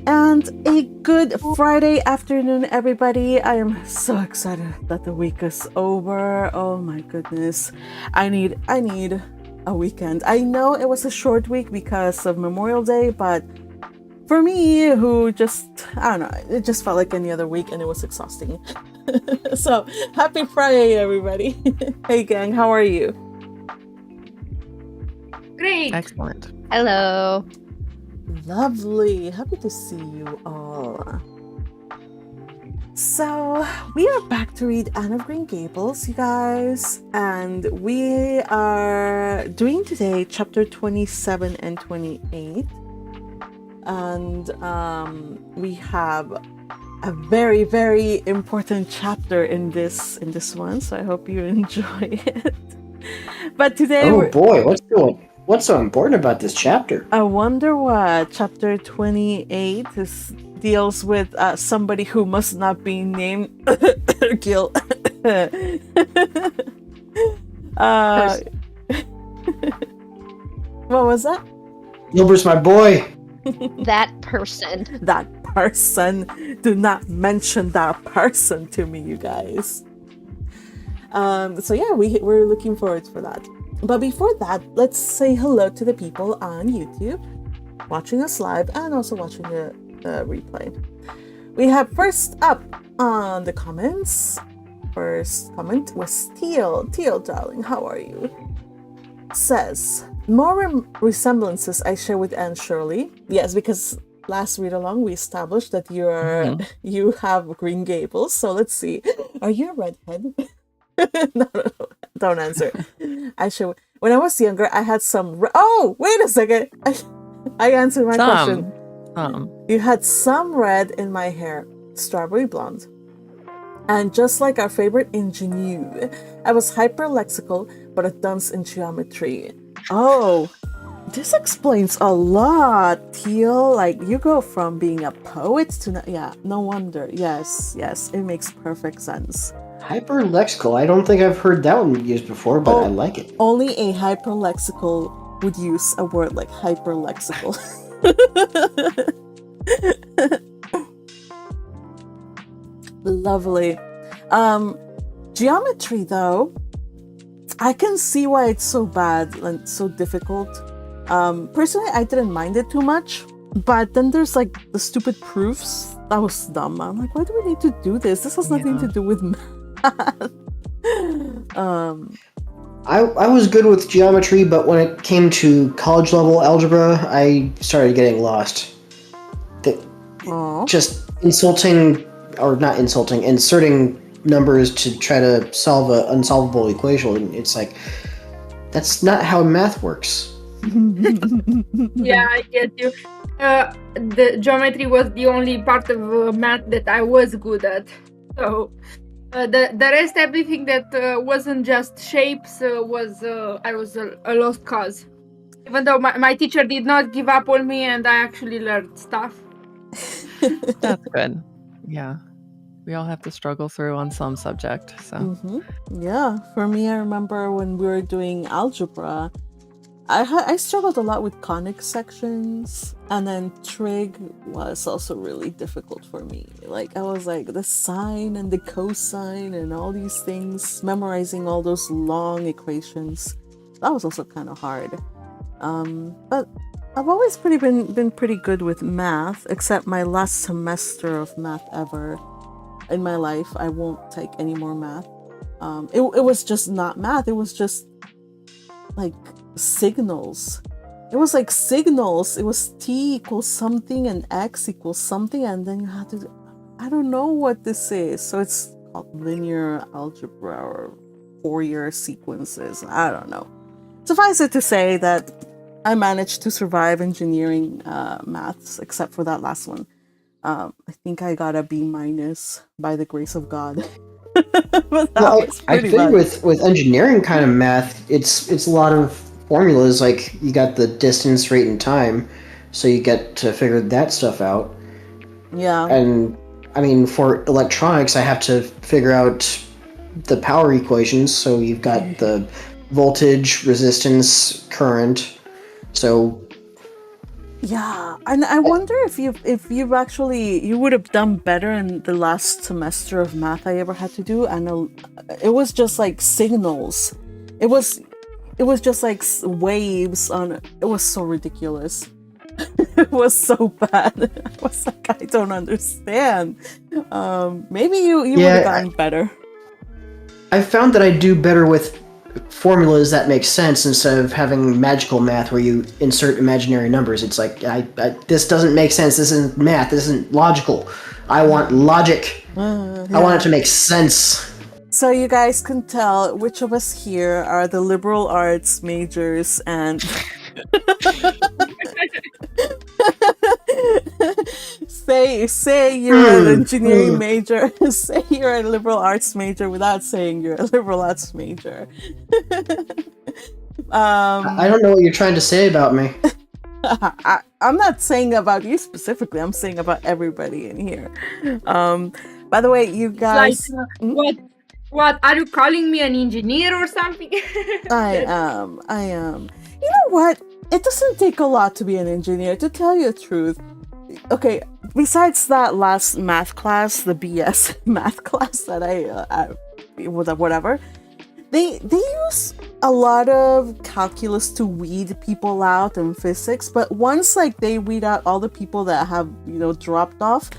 And a good Friday afternoon, everybody. I am so excited that the week is over. Oh my goodness. I need a weekend. I know it was a short week because of Memorial Day, but for me, who just, I don't know, it just felt like any other week and it was exhausting. So, happy Friday, everybody. Hey, gang, how are you? Great. Excellent. Hello. Lovely. Happy to see you all. So, we are back to read Anne of Green Gables, you guys. And we are doing today chapter 27 and 28. And we have a very, very important chapter in this one. So I hope you enjoy it. But today boy, what's so important about this chapter? I wonder what chapter 28 deals with somebody who must not be named Gil. What was that? Gilbert's my boy. That person. That person. Do not mention that person to me, you guys. So yeah, we're looking forward for that. But before that, let's say hello to the people on YouTube, watching us live and also watching the replay. We have first up on the comments. First comment was Teal. Teal, darling, how are you? Says, more resemblances I share with Anne Shirley. Yes, because last read along we established that you have Green Gables. So let's see. Are you a redhead? No, don't answer. I should. When I was younger, I had some. Oh, wait a second. I answered my question. You had some red in my hair, strawberry blonde, and just like our favorite ingenue, I was hyperlexical, but a dunce in geometry. Oh, this explains a lot, Teal. Like, you go from being a poet to no wonder. Yes, it makes perfect sense. Hyperlexical. I don't think I've heard that one used before, but I like it. Only a hyperlexical would use a word like hyperlexical. Lovely. Geometry, though, I can see why it's so bad and so difficult. Personally, I didn't mind it too much, but then there's like the stupid proofs. That was dumb. I'm like, why do we need to do this? This has nothing to do with math. I was good with geometry, but when it came to college level algebra, I started getting lost. Just inserting numbers to try to solve an unsolvable equation. It's like, that's not how math works. Yeah, I get you. The geometry was the only part of math that I was good at. So the rest, everything that wasn't just shapes, I was a lost cause. Even though my teacher did not give up on me, and I actually learned stuff. That's good. Yeah. We all have to struggle through on some subject. So Yeah, for me, I remember when we were doing algebra, I struggled a lot with conic sections, and then trig was also really difficult for me. Like, I was like, the sine and the cosine and all these things, memorizing all those long equations, that was also kind of hard. But I've always been pretty good with math, except my last semester of math ever in my life. I won't take any more math. It was just not math. It was just like signals. It was like signals. It was t equals something and x equals something, and then you had to, I don't know what this is. So it's called linear algebra or Fourier sequences. I don't know. Suffice it to say that I managed to survive engineering maths, except for that last one. I think I got a B- by the grace of God. I think with engineering kind of math, it's a lot of formulas. Like, you got the distance, rate, and time, so you get to figure that stuff out. Yeah. And I mean, for electronics, I have to figure out the power equations. So you've got the voltage, resistance, current. So Yeah, and I wonder if you've actually you would have done better in the last semester of math I ever had to do. I know it was just like signals. It was just like waves on. It was so ridiculous. It was so bad. I was like, I don't understand. Maybe you would have gotten better. I found that I do better with formulas that make sense instead of having magical math where you insert imaginary numbers. It's like, this doesn't make sense. This isn't math. This isn't logical. I want logic. Yeah. I want it to make sense. So you guys can tell which of us here are the liberal arts majors and say you're an engineering major. Say you're a liberal arts major without saying you're a liberal arts major. I don't know what you're trying to say about me. I'm not saying about you specifically. I'm saying about everybody in here. By the way, you guys... What? Are you calling me an engineer or something? I am. You know what? It doesn't take a lot to be an engineer, to tell you the truth. Okay, besides that last math class, the BS math class that whatever, they use a lot of calculus to weed people out in physics, but once like they weed out all the people that have, dropped off,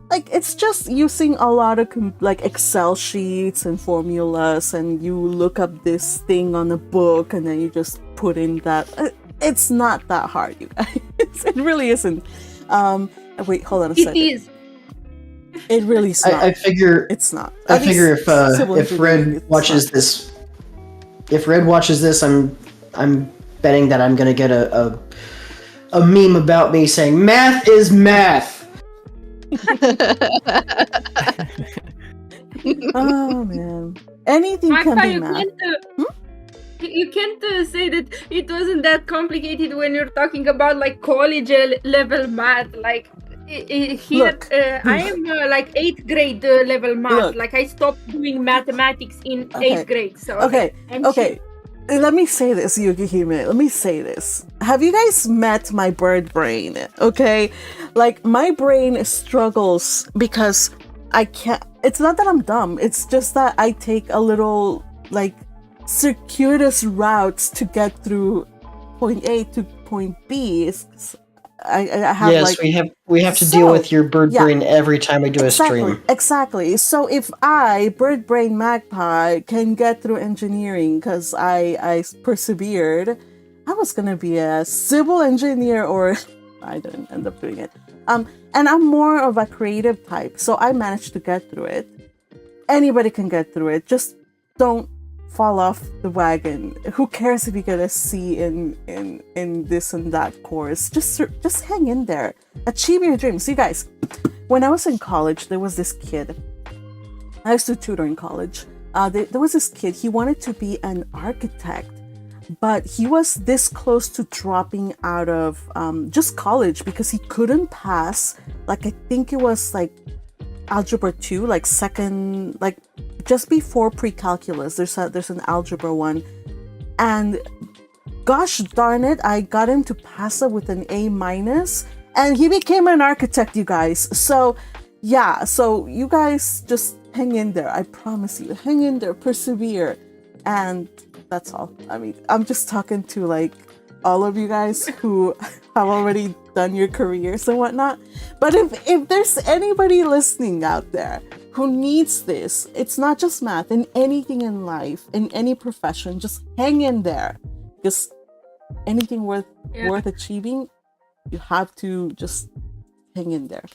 like it's just using a lot of like Excel sheets and formulas, and you look up this thing on a book and then you just put in that. It's not that hard, you guys. It really isn't. Wait, hold on a second. It is. It really is not. I figure it's not. I figure if Red watches this, I'm betting that I'm gonna get a meme about me saying math is math. Oh man, anything can be math. You can't say that it wasn't that complicated when you're talking about like college level math. Like here, I am like 8th grade level math. Look. Like I stopped doing mathematics in 8th grade. So okay. Let me say this, Yukihime. Let me say this. Have you guys met my bird brain? Okay, like my brain struggles because I can't. It's not that I'm dumb. It's just that I take a little like circuitous routes to get through point A to point B. I have we have to deal with your bird brain every time we do a stream. Exactly. So if I, bird brain magpie, can get through engineering because I persevered, I was gonna be a civil engineer, or I didn't end up doing it. And I'm more of a creative type, so I managed to get through it. Anybody can get through it. Just don't fall off the wagon. Who cares if you get a C in this and that course? Just hang in there. Achieve your dreams. You guys, when I was in college, there was this kid. I used to tutor in college. There was this kid. He wanted to be an architect, but he was this close to dropping out of just college because he couldn't pass. Like I think it was like algebra 2, like second, like just before pre-calculus. There's an algebra one, and gosh darn it, I got him to pass it with an A-, and he became an architect, you guys. So yeah, so you guys just hang in there. I promise you, hang in there, persevere, and that's all. I mean, I'm just talking to like all of you guys who have already done your careers and whatnot. But if there's anybody listening out there who needs this, it's not just math, in anything in life, in any profession, just hang in there. Because anything worth achieving, you have to just hang in there.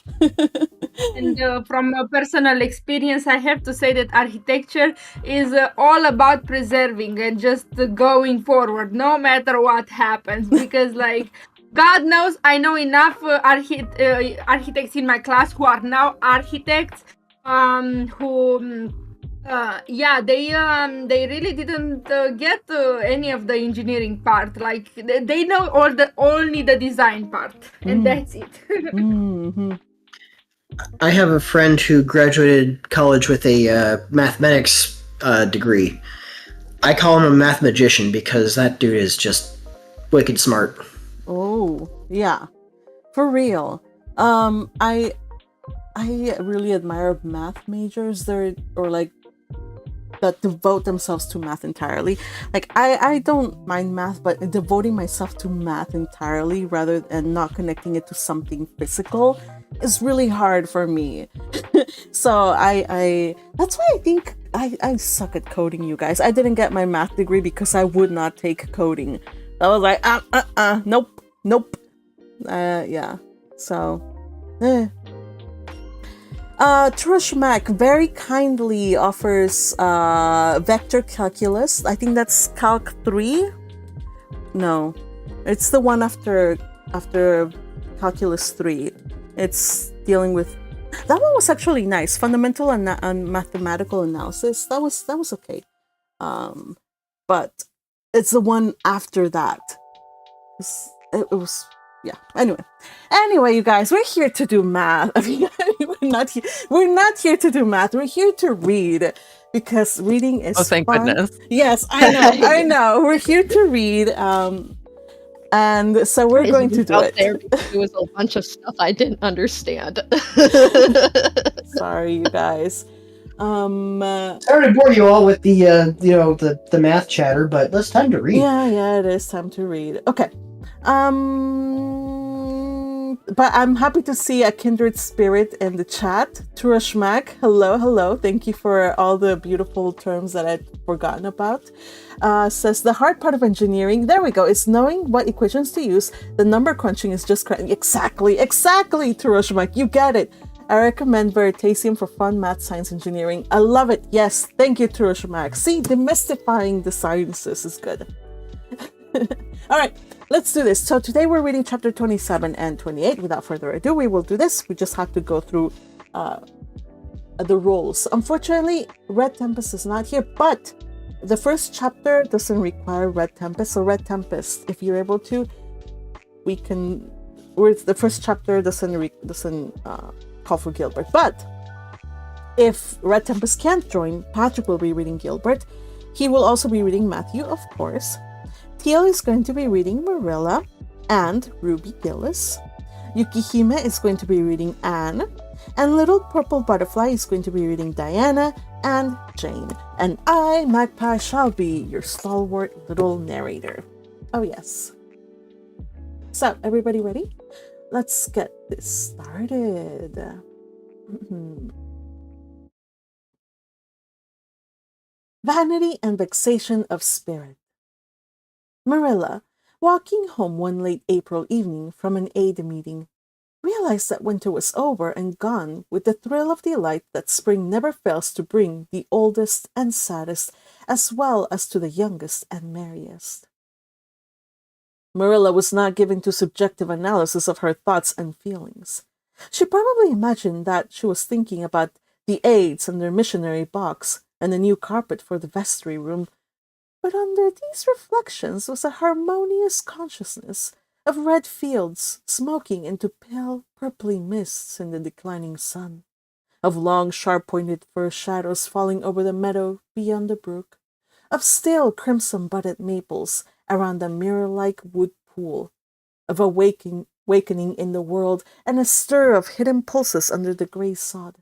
And from a personal experience, I have to say that architecture is all about preserving and just going forward, no matter what happens. Because, like, God knows, I know enough architects in my class who are now architects, they really didn't get any of the engineering part. Like, they know only the design part, and that's it. Mm-hmm. I have a friend who graduated college with a mathematics degree. I call him a math magician because that dude is just wicked smart. Oh, yeah. For real. I really admire math majors that devote themselves to math entirely. Like I don't mind math, but devoting myself to math entirely rather than not connecting it to something physical is really hard for me. So I that's why I think I suck at coding, you guys. I didn't get my math degree because I would not take coding. I was like, nope. Yeah. So, Trush Mac very kindly offers vector calculus. I think that's Calc 3. No, it's the one after Calculus 3. It's dealing with that one was actually nice. Fundamental and mathematical analysis. That was okay. But it's the one after that. It was yeah. Anyway, you guys, we're here to do math. I mean, we're not here to do math. We're here to read because reading is thank fun. goodness. Yes, I know. We're here to read. And so we're going to do it. There was a bunch of stuff I didn't understand. Sorry, you guys. Sorry to bore you all with the math chatter, but it's time to read. Yeah, it is time to read. Okay. But I'm happy to see a kindred spirit in the chat. Turashmak, hello. Thank you for all the beautiful terms that I'd forgotten about. Says the hard part of engineering, there we go, is knowing what equations to use. The number crunching is just correct. Exactly, Turashmak, you get it. I recommend Veritasium for fun math, science, engineering. I love it. Yes, thank you, Turashmak. See, demystifying the sciences is good. All right, let's do this. So today we're reading chapter 27 and 28. Without further ado, we will do this. We just have to go through the rules. Unfortunately, Red Tempest is not here, but the first chapter doesn't require Red Tempest. So Red Tempest, if you're able to, we can. The first chapter doesn't call for Gilbert, but if Red Tempest can't join, Patrick will be reading Gilbert. He will also be reading Matthew, of course. Teal is going to be reading Marilla and Ruby Gillis. Yukihime is going to be reading Anne. And Little Purple Butterfly is going to be reading Diana and Jane. And I, Magpie, shall be your stalwart little narrator. Oh yes. So, everybody ready? Let's get this started. Vanity and vexation of spirit. Marilla, walking home one late April evening from an aid meeting, realized that winter was over and gone with the thrill of delight that spring never fails to bring the oldest and saddest, as well as to the youngest and merriest. Marilla was not given to subjective analysis of her thoughts and feelings. She probably imagined that she was thinking about the aids and their missionary box and the new carpet for the vestry room, but under these reflections was a harmonious consciousness of red fields smoking into pale purply mists in the declining sun, of long sharp-pointed fir shadows falling over the meadow beyond the brook, of stale crimson-budded maples around the mirror-like wood pool, of awakening in the world and a stir of hidden pulses under the grey sod.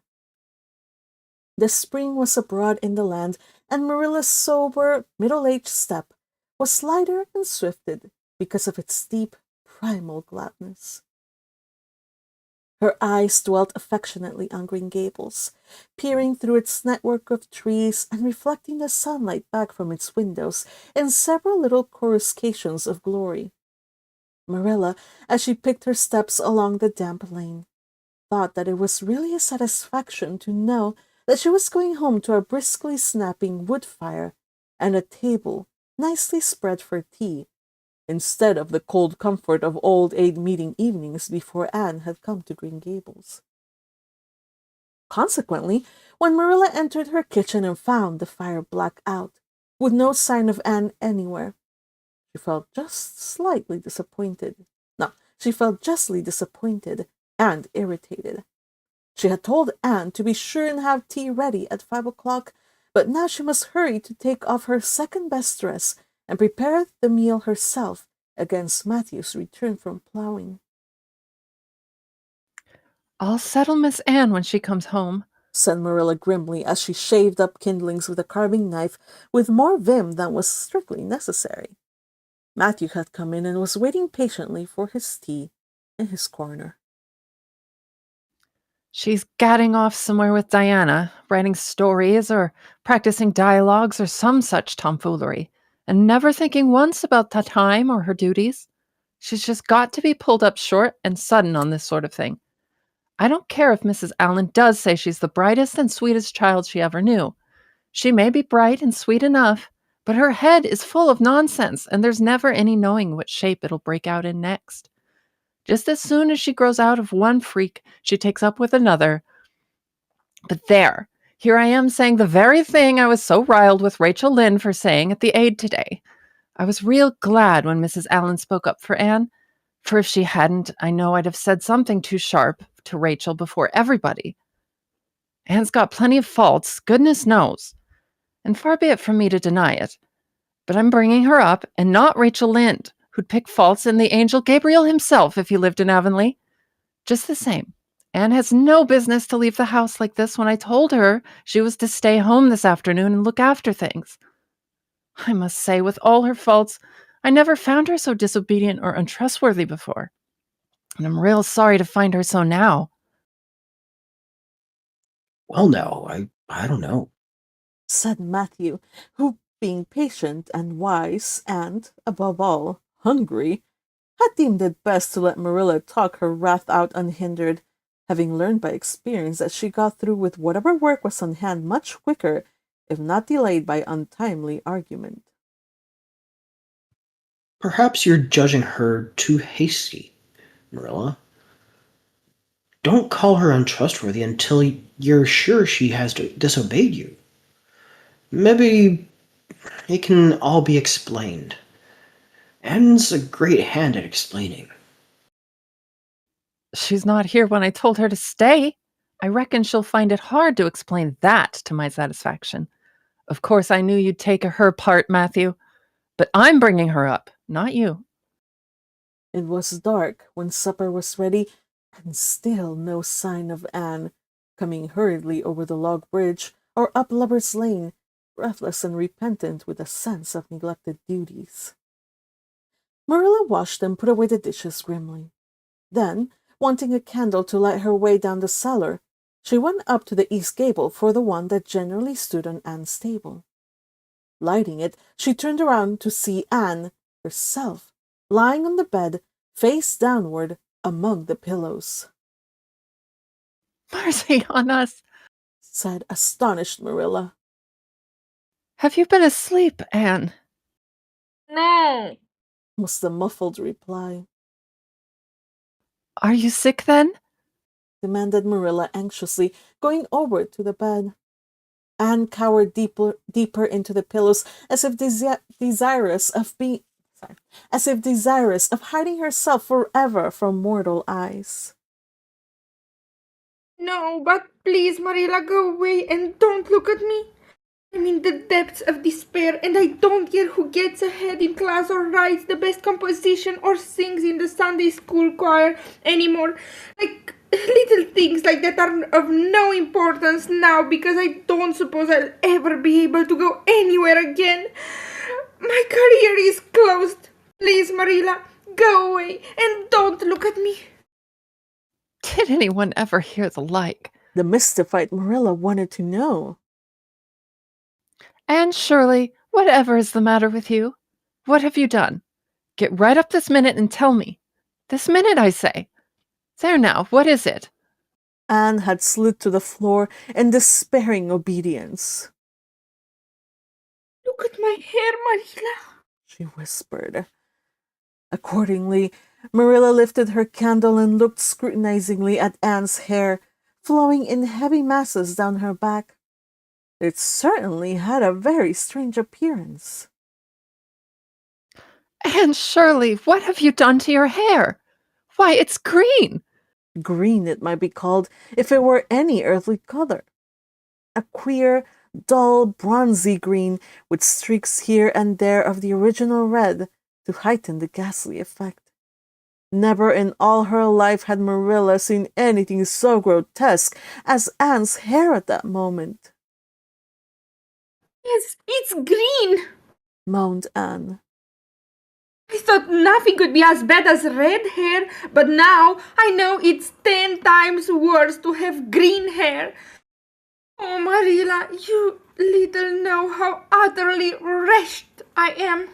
The spring was abroad in the land, and Marilla's sober, middle-aged step was lighter and swifted because of its deep, primal gladness. Her eyes dwelt affectionately on Green Gables, peering through its network of trees and reflecting the sunlight back from its windows in several little coruscations of glory. Marilla, as she picked her steps along the damp lane, thought that it was really a satisfaction to know that she was going home to a briskly snapping wood fire and a table nicely spread for tea, instead of the cold comfort of old aid meeting evenings before Anne had come to Green Gables. Consequently, when Marilla entered her kitchen and found the fire black out, with no sign of Anne anywhere, she felt justly disappointed and irritated. She had told Anne to be sure and have tea ready at 5 o'clock, but now she must hurry to take off her second-best dress and prepare the meal herself against Matthew's return from plowing. I'll settle Miss Anne when she comes home, said Marilla grimly as she shaved up kindlings with a carving knife with more vim than was strictly necessary. Matthew had come in and was waiting patiently for his tea in his corner. She's gadding off somewhere with Diana, writing stories or practicing dialogues or some such tomfoolery, and never thinking once about the time or her duties. She's just got to be pulled up short and sudden on this sort of thing. I don't care if Mrs. Allen does say she's the brightest and sweetest child she ever knew. She may be bright and sweet enough, but her head is full of nonsense, and there's never any knowing what shape it'll break out in next. Just as soon as she grows out of one freak, she takes up with another. But there, here I am saying the very thing I was so riled with Rachel Lynde for saying at the aid today. I was real glad when Mrs. Allen spoke up for Anne, for if she hadn't, I know I'd have said something too sharp to Rachel before everybody. Anne's got plenty of faults, goodness knows, and far be it from me to deny it. But I'm bringing her up, and not Rachel Lynde, who'd pick faults in the angel Gabriel himself if he lived in Avonlea. Just the same, Anne has no business to leave the house like this when I told her she was to stay home this afternoon and look after things. I must say, with all her faults, I never found her so disobedient or untrustworthy before. And I'm real sorry to find her so now. Well, no, I don't know, said Matthew, who, being patient and wise and, above all, hungry, had deemed it best to let Marilla talk her wrath out unhindered, having learned by experience that she got through with whatever work was on hand much quicker, if not delayed by untimely argument. Perhaps you're judging her too hasty, Marilla. Don't call her untrustworthy until you're sure she has disobeyed you. Maybe it can all be explained. Anne's a great hand at explaining. She's not here when I told her to stay. I reckon she'll find it hard to explain that to my satisfaction. Of course, I knew you'd take her part, Matthew, but I'm bringing her up, not you. It was dark when supper was ready, and still no sign of Anne, coming hurriedly over the log bridge or up Lover's Lane, breathless and repentant with a sense of neglected duties. Marilla washed and put away the dishes grimly. Then, wanting a candle to light her way down the cellar, she went up to the east gable for the one that generally stood on Anne's table. Lighting it, she turned around to see Anne herself lying on the bed, face downward, among the pillows. Mercy on us, said astonished Marilla. have you been asleep, Anne? No. Was the muffled reply. Are you sick then? Demanded Marilla anxiously, going over to the bed. Anne cowered deeper into the pillows, as if desirous of hiding herself forever from mortal eyes. No, but please, Marilla, go away and don't look at me. I'm in the depths of despair, and I don't care who gets ahead in class or writes the best composition or sings in the Sunday school choir anymore. Like, little things like that are of no importance now, because I don't suppose I'll ever be able to go anywhere again. My career is closed. Please, Marilla, go away and don't look at me. Did anyone ever hear the like? The mystified Marilla wanted to know. Anne Shirley, whatever is the matter with you? What have you done? Get right up this minute and tell me. This minute, I say. There now, what is it? Anne had slid to the floor in despairing obedience. Look at my hair, Marilla, she whispered. Accordingly, Marilla lifted her candle and looked scrutinizingly at Anne's hair, flowing in heavy masses down her back. It certainly had a very strange appearance. Anne Shirley, what have you done to your hair? Why, it's green. Green it might be called if it were any earthly color. A queer, dull, bronzy green, with streaks here and there of the original red to heighten the ghastly effect. Never in all her life had Marilla seen anything so grotesque as Anne's hair at that moment. Yes, it's green! Moaned Anne. I thought nothing could be as bad as red hair, but now I know it's 10 times worse to have green hair. Oh, Marilla, you little know how utterly wretched I am.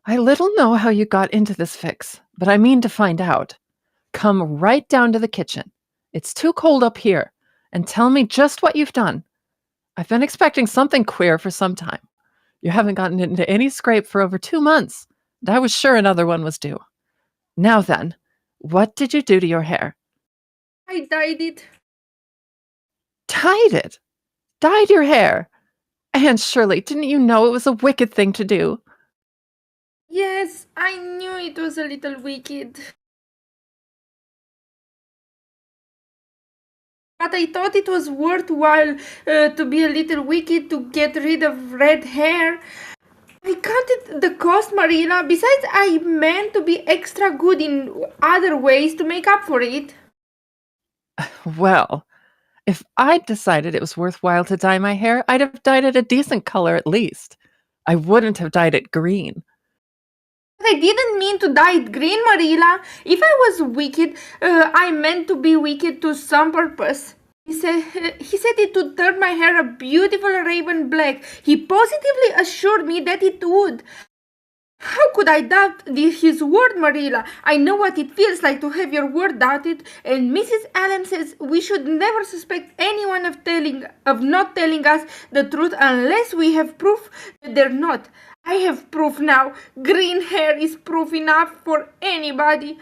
I little know how you got into this fix, but I mean to find out. Come right down to the kitchen. It's too cold up here, and tell me just what you've done. I've been expecting something queer for some time. You haven't gotten into any scrape for over 2 months, and I was sure another one was due. Now then, what did you do to your hair? I dyed it. Dyed it? Dyed your hair? Anne Shirley, didn't you know it was a wicked thing to do? Yes, I knew it was a little wicked. But I thought it was worthwhile to be a little wicked to get rid of red hair. I counted the cost, Marilla. Besides, I meant to be extra good in other ways to make up for it. Well, if I'd decided it was worthwhile to dye my hair, I'd have dyed it a decent color at least. I wouldn't have dyed it green. But I didn't mean to dye it green, Marilla. If I was wicked, I meant to be wicked to some purpose. He said it would turn my hair a beautiful raven black. He positively assured me that it would. How could I doubt his word, Marilla? I know what it feels like to have your word doubted, and Mrs. Allen says we should never suspect anyone of not telling us the truth unless we have proof that they're not. I have proof now. Green hair is proof enough for anybody.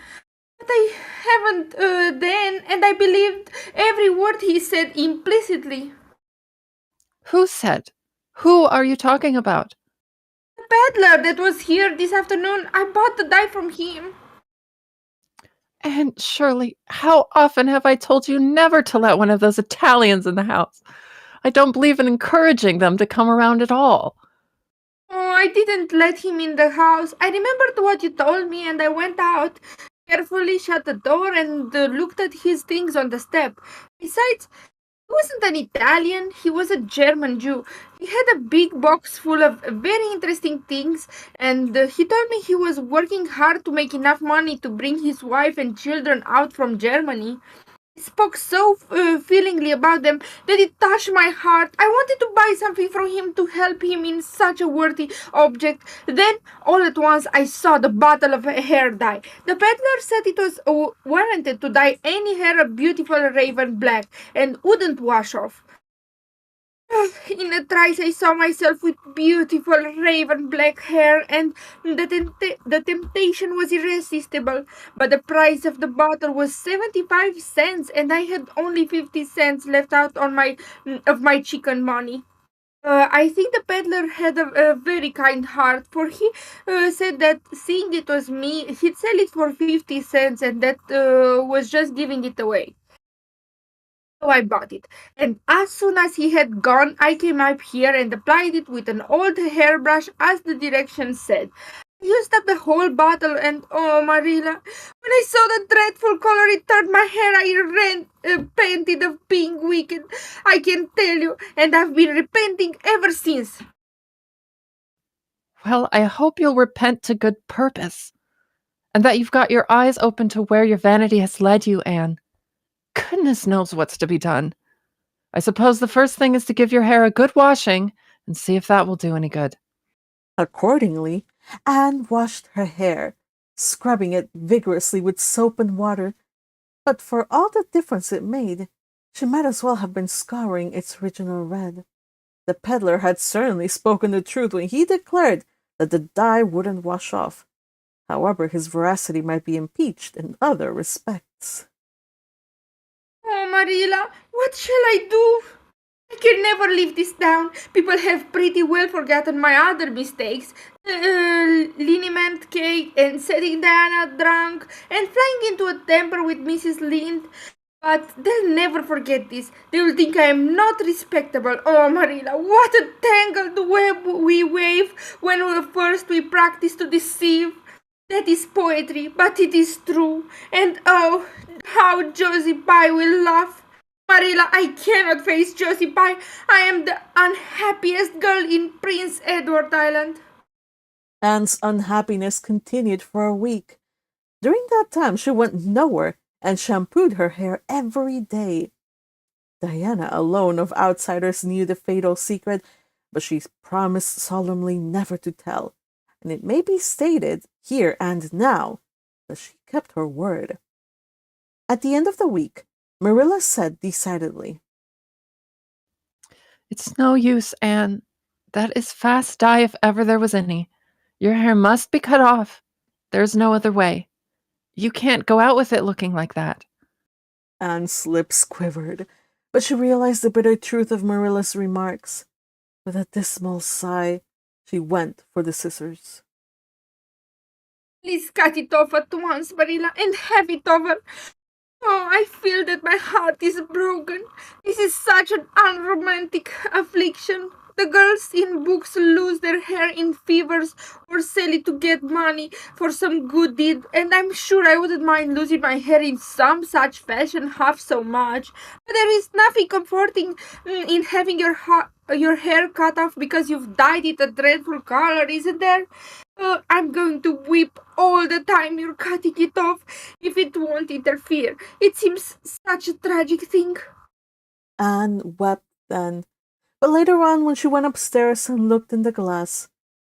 But I haven't then, and I believed every word he said implicitly. Who said? Who are you talking about? The peddler that was here this afternoon, I bought the dye from him. Anne Shirley, how often have I told you never to let one of those Italians in the house? I don't believe in encouraging them to come around at all. Oh, I didn't let him in the house. I remembered what you told me and I went out, carefully shut the door and looked at his things on the step. Besides, he wasn't an Italian, he was a German Jew. He had a big box full of very interesting things, and he told me he was working hard to make enough money to bring his wife and children out from Germany. He spoke so feelingly about them that it touched my heart. I wanted to buy something from him to help him in such a worthy object. Then, all at once, I saw the bottle of hair dye. The peddler said it was warranted to dye any hair a beautiful raven black and wouldn't wash off. In a trice, I saw myself with beautiful raven black hair, and the temptation was irresistible. But the price of the bottle was 75 cents, and I had only 50 cents left out on my chicken money. I think the peddler had a very kind heart, for he said that seeing it was me, he'd sell it for 50 cents, and that was just giving it away. So I bought it, and as soon as he had gone, I came up here and applied it with an old hairbrush as the directions said. I used up the whole bottle, and oh, Marilla, when I saw the dreadful color it turned my hair, I repented of being wicked. I can tell you, and I've been repenting ever since. Well, I hope you'll repent to good purpose, and that you've got your eyes open to where your vanity has led you, Anne. Goodness knows what's to be done. I suppose the first thing is to give your hair a good washing and see if that will do any good. Accordingly, Anne washed her hair, scrubbing it vigorously with soap and water. But for all the difference it made, she might as well have been scouring its original red. The peddler had certainly spoken the truth when he declared that the dye wouldn't wash off. However, his veracity might be impeached in other respects. Oh, Marilla, what shall I do? I can never live this down. People have pretty well forgotten my other mistakes. Liniment cake and setting Diana drunk and flying into a temper with Mrs. Lynde. But they'll never forget this. They'll think I am not respectable. Oh, Marilla, what a tangled web we wave when first we practice to deceive. That is poetry, but it is true. And oh, how Josie Pye will laugh. Marilla, I cannot face Josie Pye. I am the unhappiest girl in Prince Edward Island. Anne's unhappiness continued for a week. During that time, she went nowhere and shampooed her hair every day. Diana alone of outsiders knew the fatal secret, but she promised solemnly never to tell. And it may be stated here and now that she kept her word. At the end of the week, Marilla said decidedly, It's no use, Anne. That is fast dye if ever there was any. Your hair must be cut off. There's no other way. You can't go out with it looking like that. Anne's lips quivered, but she realized the bitter truth of Marilla's remarks. With a dismal sigh, she went for the scissors. Please cut it off at once, Marilla, and have it over. Oh, I feel that my heart is broken. This is such an unromantic affliction. The girls in books lose their hair in fevers or sell it to get money for some good deed, and I'm sure I wouldn't mind losing my hair in some such fashion half so much. But there is nothing comforting in having your hair cut off because you've dyed it a dreadful color, isn't there? I'm going to weep all the time you're cutting it off if it won't interfere. It seems such a tragic thing. Anne wept then, but later on, when she went upstairs and looked in the glass,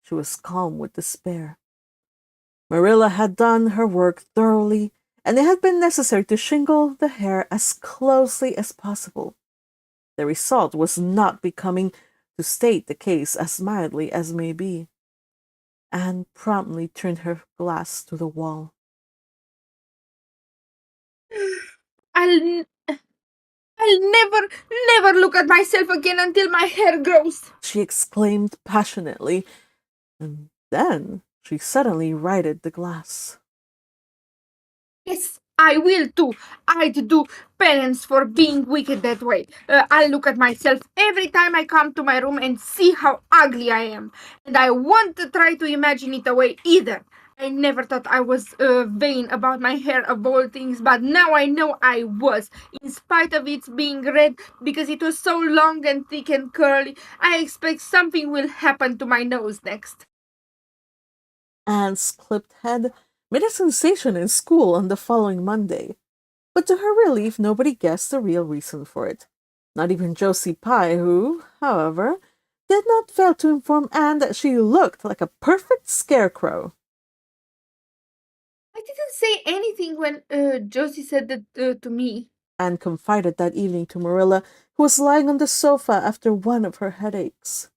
she was calm with despair. Marilla had done her work thoroughly, and it had been necessary to shingle the hair as closely as possible. The result was not becoming, to state the case as mildly as may be. Anne promptly turned her glass to the wall. I'll never look at myself again until my hair grows, she exclaimed passionately, and then she suddenly righted the glass. Yes, I will too. I'd do penance for being wicked that way. I'll look at myself every time I come to my room and see how ugly I am. And I won't try to imagine it away either. I never thought I was vain about my hair of all things, but now I know I was. In spite of its being red, because it was so long and thick and curly, I expect something will happen to my nose next. Anne's clipped head made a sensation in school on the following Monday, but to her relief, nobody guessed the real reason for it. Not even Josie Pye, who, however, did not fail to inform Anne that she looked like a perfect scarecrow. I didn't say anything when Josie said that to me. Anne confided that evening to Marilla, who was lying on the sofa after one of her headaches.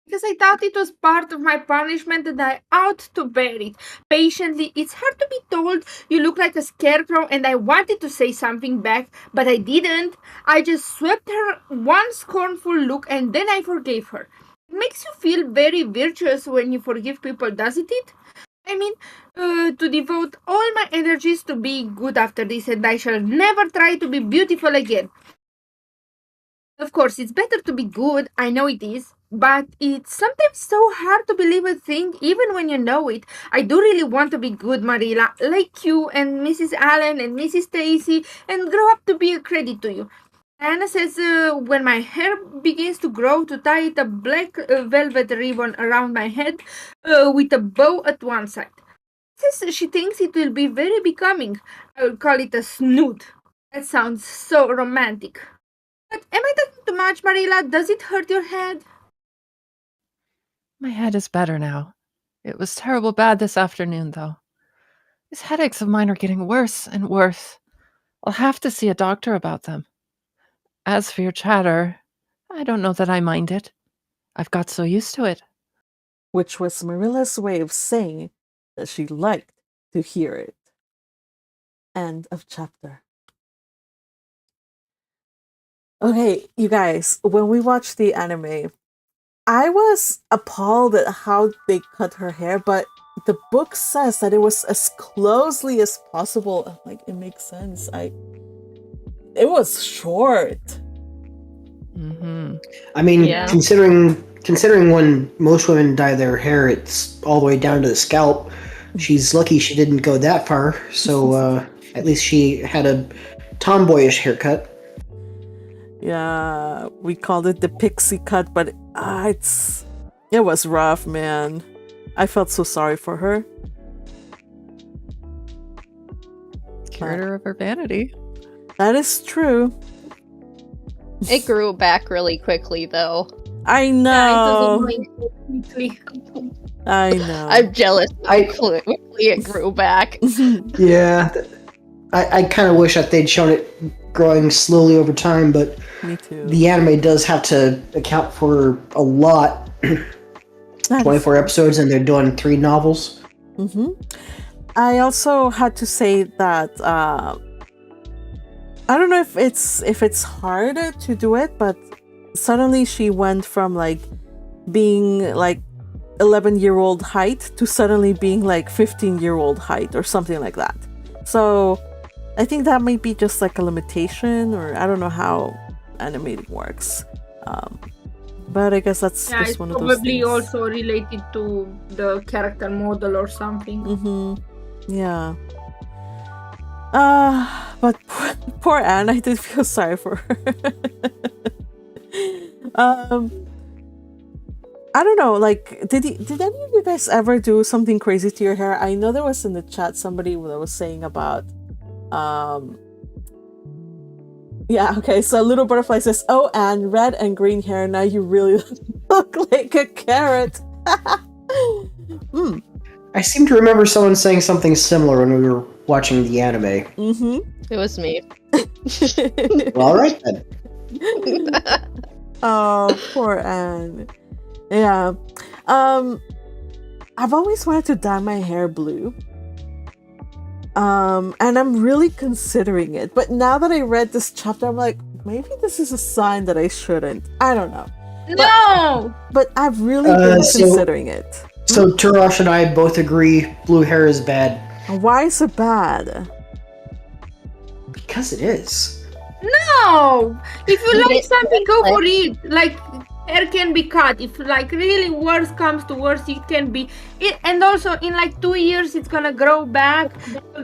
Because I thought it was part of my punishment and I ought to bear it patiently. It's hard to be told you look like a scarecrow, and I wanted to say something back, but I didn't. I just swept her one scornful look and then I forgave her. It makes you feel very virtuous when you forgive people, doesn't it? I mean, to devote all my energies to being good after this, and I shall never try to be beautiful again. Of course, it's better to be good, I know it is, but it's sometimes so hard to believe a thing even when you know it. I do really want to be good, Marilla, like you and Mrs. Allen and Mrs. Stacy, and grow up to be a credit to you. Anna says when my hair begins to grow, to tie it a black velvet ribbon around my head with a bow at one side. Says she thinks it will be very becoming. I will call it a snood. That sounds so romantic. But am I talking too much, Marilla? Does it hurt your head? My head is better now. It was terrible bad this afternoon, though. These headaches of mine are getting worse and worse. I'll have to see a doctor about them. As for your chatter, I don't know that I mind it. I've got so used to it. Which was Marilla's way of saying that she liked to hear it. End of chapter. Okay, you guys, when we watched the anime, I was appalled at how they cut her hair, but the book says that it was as closely as possible. Like, it makes sense. It was short. Mm-hmm. I mean, Yeah. considering when most women dye their hair, it's all the way down to the scalp. She's lucky she didn't go that far, so at least she had a tomboyish haircut. Yeah, we called it the pixie cut, but it was rough, man. I felt so sorry for her. Cured her of her vanity. That is true. It grew back really quickly, though. I Yeah, know. it was annoying so quickly. I know. I'm jealous how quickly it grew back. Yeah, I kind of wish that they'd shown it growing slowly over time, but Me too. the anime does have to account for a lot. 24 episodes, and they're doing 3 novels. Mm-hmm. I also had to say that I don't know if it's hard to do it, but suddenly she went from like being like 11-year-old height to suddenly being like 15-year-old height or something like that. So I think that might be just like a limitation, or I don't know how animating works. But I guess that's Yeah, just it's one of those probably things. also related to the character model or something. Mm-hmm. Yeah. But poor Anne, I did feel sorry for her. I don't know, like, did any of you guys ever do something crazy to your hair? I know there was in the chat somebody that was saying about, yeah, okay, so Little Butterfly says, "Oh, Anne, red and green hair, now you really look like a carrot." I seem to remember someone saying something similar when we were watching the anime. Mm-hmm. It was me. Well, all right then. Oh, poor Anne. Yeah. I've always wanted to dye my hair blue. And I'm really considering it. But now that I read this chapter, I'm like, maybe this is a sign that I shouldn't. I don't know. No! But I've really been So- considering it. So Turash and I both agree blue hair is bad. Why is it bad? Because it is. No! If you like It- something, go for it. Like, hair can be cut. If like really worse comes to worse, it can be. And also, in like 2 years, it's gonna grow back.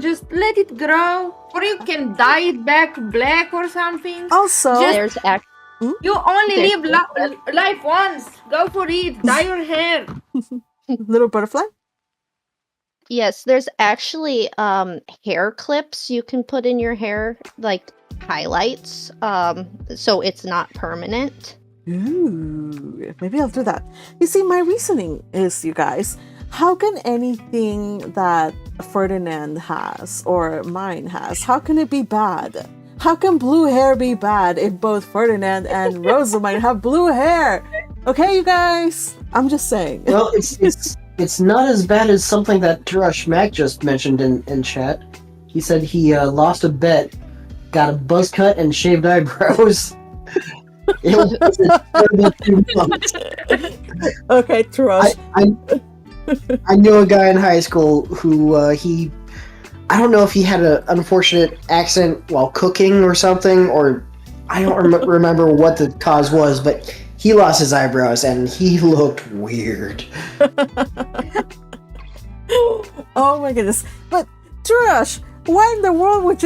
Just let it grow. Or you can dye it back black or something. Also, There's You only There's live life once. Go for it. Dye your hair. Little Butterfly? Yes, there's actually hair clips you can put in your hair, like highlights, so it's not permanent. Ooh, maybe I'll do that. You see, my reasoning is, you guys, how can anything that Ferdinand has or mine has, how can it be bad? How can blue hair be bad if both Ferdinand and Rosamund have blue hair? Okay, you guys? I'm just saying. Well, it's not as bad as something that Turash Mac just mentioned in chat. He said he lost a bet, got a buzz cut and shaved eyebrows. It was a terrible 2 months. Okay, Trush. I knew a guy in high school who I don't know if he had an unfortunate accident while cooking or something, or I don't remember what the cause was, but he lost his eyebrows and he looked weird. Oh my goodness. But Trush, why in the world would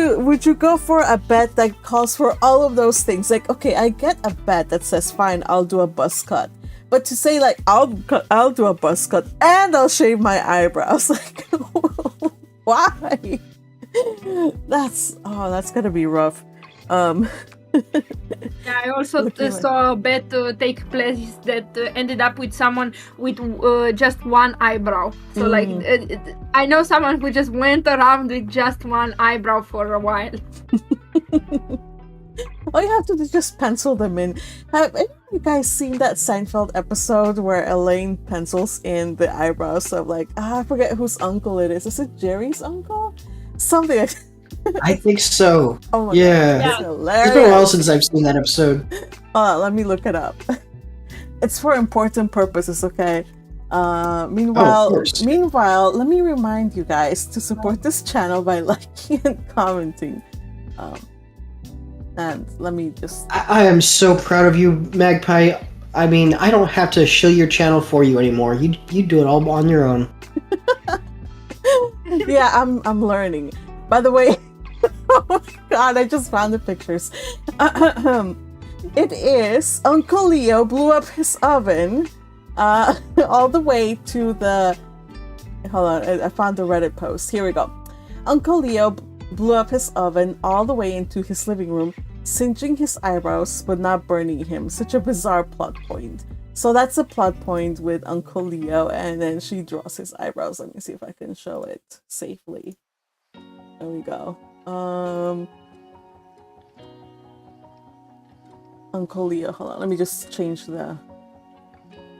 you go for a bet that calls for all of those things? Like, okay, I get a bet that says, fine, I'll do a buzz cut. But to say like I'll do a buzz cut and I'll shave my eyebrows, like why? That's gonna be rough. Yeah, I also saw a bet take place that ended up with someone with just one eyebrow. So like, I know someone who just went around with just one eyebrow for a while. All you have to do is just pencil them in. Have any of you guys seen that Seinfeld episode where Elaine pencils in the eyebrows of like, I forget whose uncle it is. Is it Jerry's uncle? Something like I think so. Oh my Yeah. god, it's hilarious. It's been a while since I've seen that episode. Let me look it up. It's for important purposes, okay? Meanwhile, course. let me remind you guys to support this channel by liking and commenting. And let me just... I am so proud of you, Magpie. I mean, I don't have to shill your channel for you anymore. You do it all on your own. Yeah, I'm learning. By the way, oh my god, I just found the pictures. It is Uncle Leo blew up his oven all the way to the... Hold on, I found the Reddit post. Here we go. Uncle Leo blew up his oven all the way into his living room, singeing his eyebrows but not burning him. Such a bizarre plot point. So that's a plot point with Uncle Leo, and then she draws his eyebrows. Let me see if I can show it safely. There we go. Uncle Leo. Hold on, let me just change the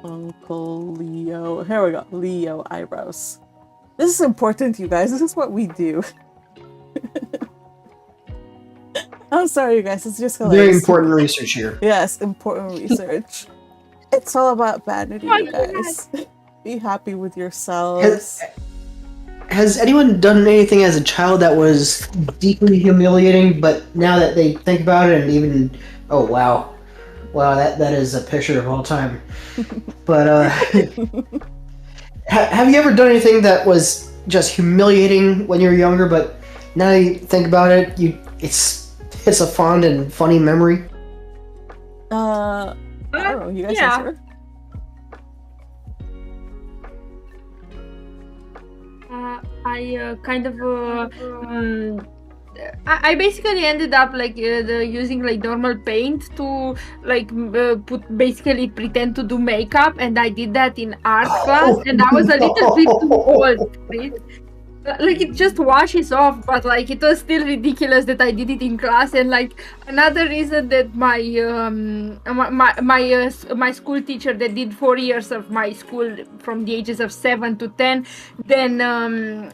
Uncle Leo. Here we go. Leo eyebrows. This is important, you guys. This is what we do. I'm sorry, you guys. It's just hilarious. Very important research here. Yes, important research. It's all about vanity, you guys. Be happy with yourselves. Has anyone done anything as a child that was deeply humiliating, but now that they think about it and even... Oh, wow. Wow, that is a picture of all time. But, have you ever done anything that was just humiliating when you were younger, but now you think about it, it's a fond and funny memory? I don't know. You guys Yeah. answer? I kind of I basically ended up like using like normal paint to like basically pretend to do makeup, and I did that in art class, and I was a little bit too old for it. Like it just washes off, but like it was still ridiculous that I did it in class. And like another reason that my school teacher that did 4 years of my school from the ages of 7 to 10 then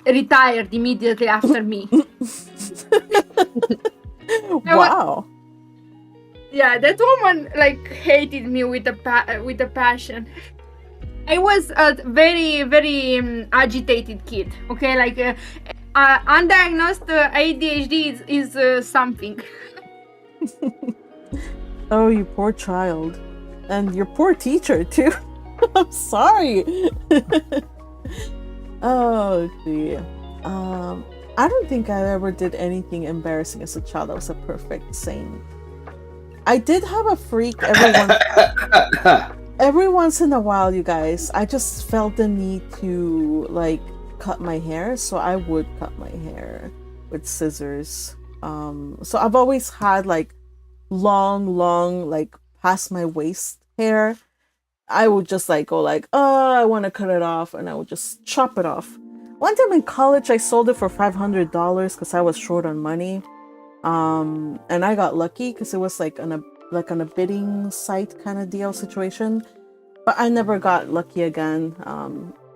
retired immediately after me. Wow. Yeah, that woman like hated me with a passion. I was a very, very agitated kid. Okay, like undiagnosed ADHD is something. Oh, you poor child. And your poor teacher, too. I'm sorry. Oh, gee. I don't think I ever did anything embarrassing as a child. I was a perfect saint. I did have a freak every once in a while, you guys. I just felt the need to like cut my hair, so I would cut my hair with scissors. So I've always had like long, like past my waist hair. I would just like go like, oh, I want to cut it off, and I would just chop it off. One time in college, I sold it for $500 because I was short on money. And I got lucky because it was like on a bidding site kind of deal situation. But I never got lucky again.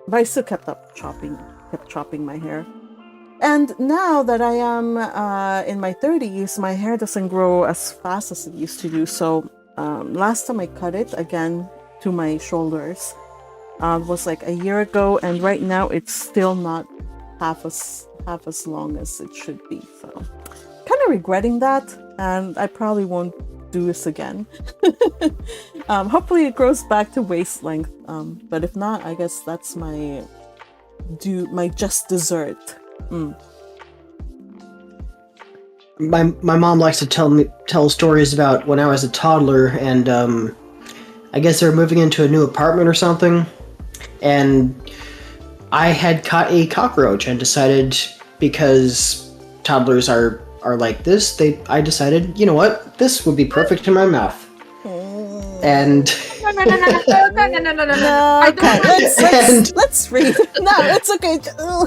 But I still kept chopping my hair. And now that I am in my 30s, my hair doesn't grow as fast as it used to do. So last time I cut it again to my shoulders was like a year ago, and right now it's still not half as long as it should be. So kind of regretting that, and I probably won't do this again. Hopefully it grows back to waist length, but if not, I guess that's my just dessert. My mom likes to tell stories about when I was a toddler, and I guess they were moving into a new apartment or something, and I had caught a cockroach and decided, because toddlers are like this, I decided, you know what, this would be perfect in my mouth. And No. Okay, let's read. No, it's okay. No.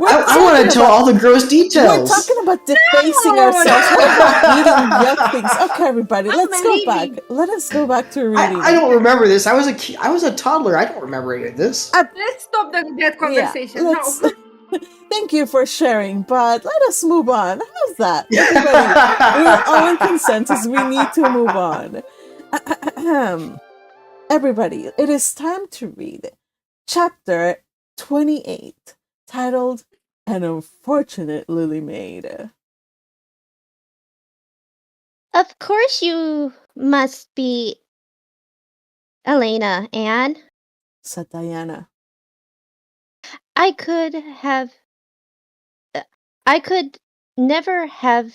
I want to tell all the gross details. We're talking about defacing ourselves. We're not eating yuck things. Okay, everybody, let's go back. Let us go back to reading. I don't remember this. I was a toddler. I don't remember any of this. Let's stop that conversation. Yeah, No. Thank you for sharing, but let us move on. How's that? Everybody, we're all in consensus. We need to move on. Everybody, it is time to read chapter 28, titled An Unfortunate Lily Maid. Of course you must be Elena, Anne, Said Diana. I could have. I could never have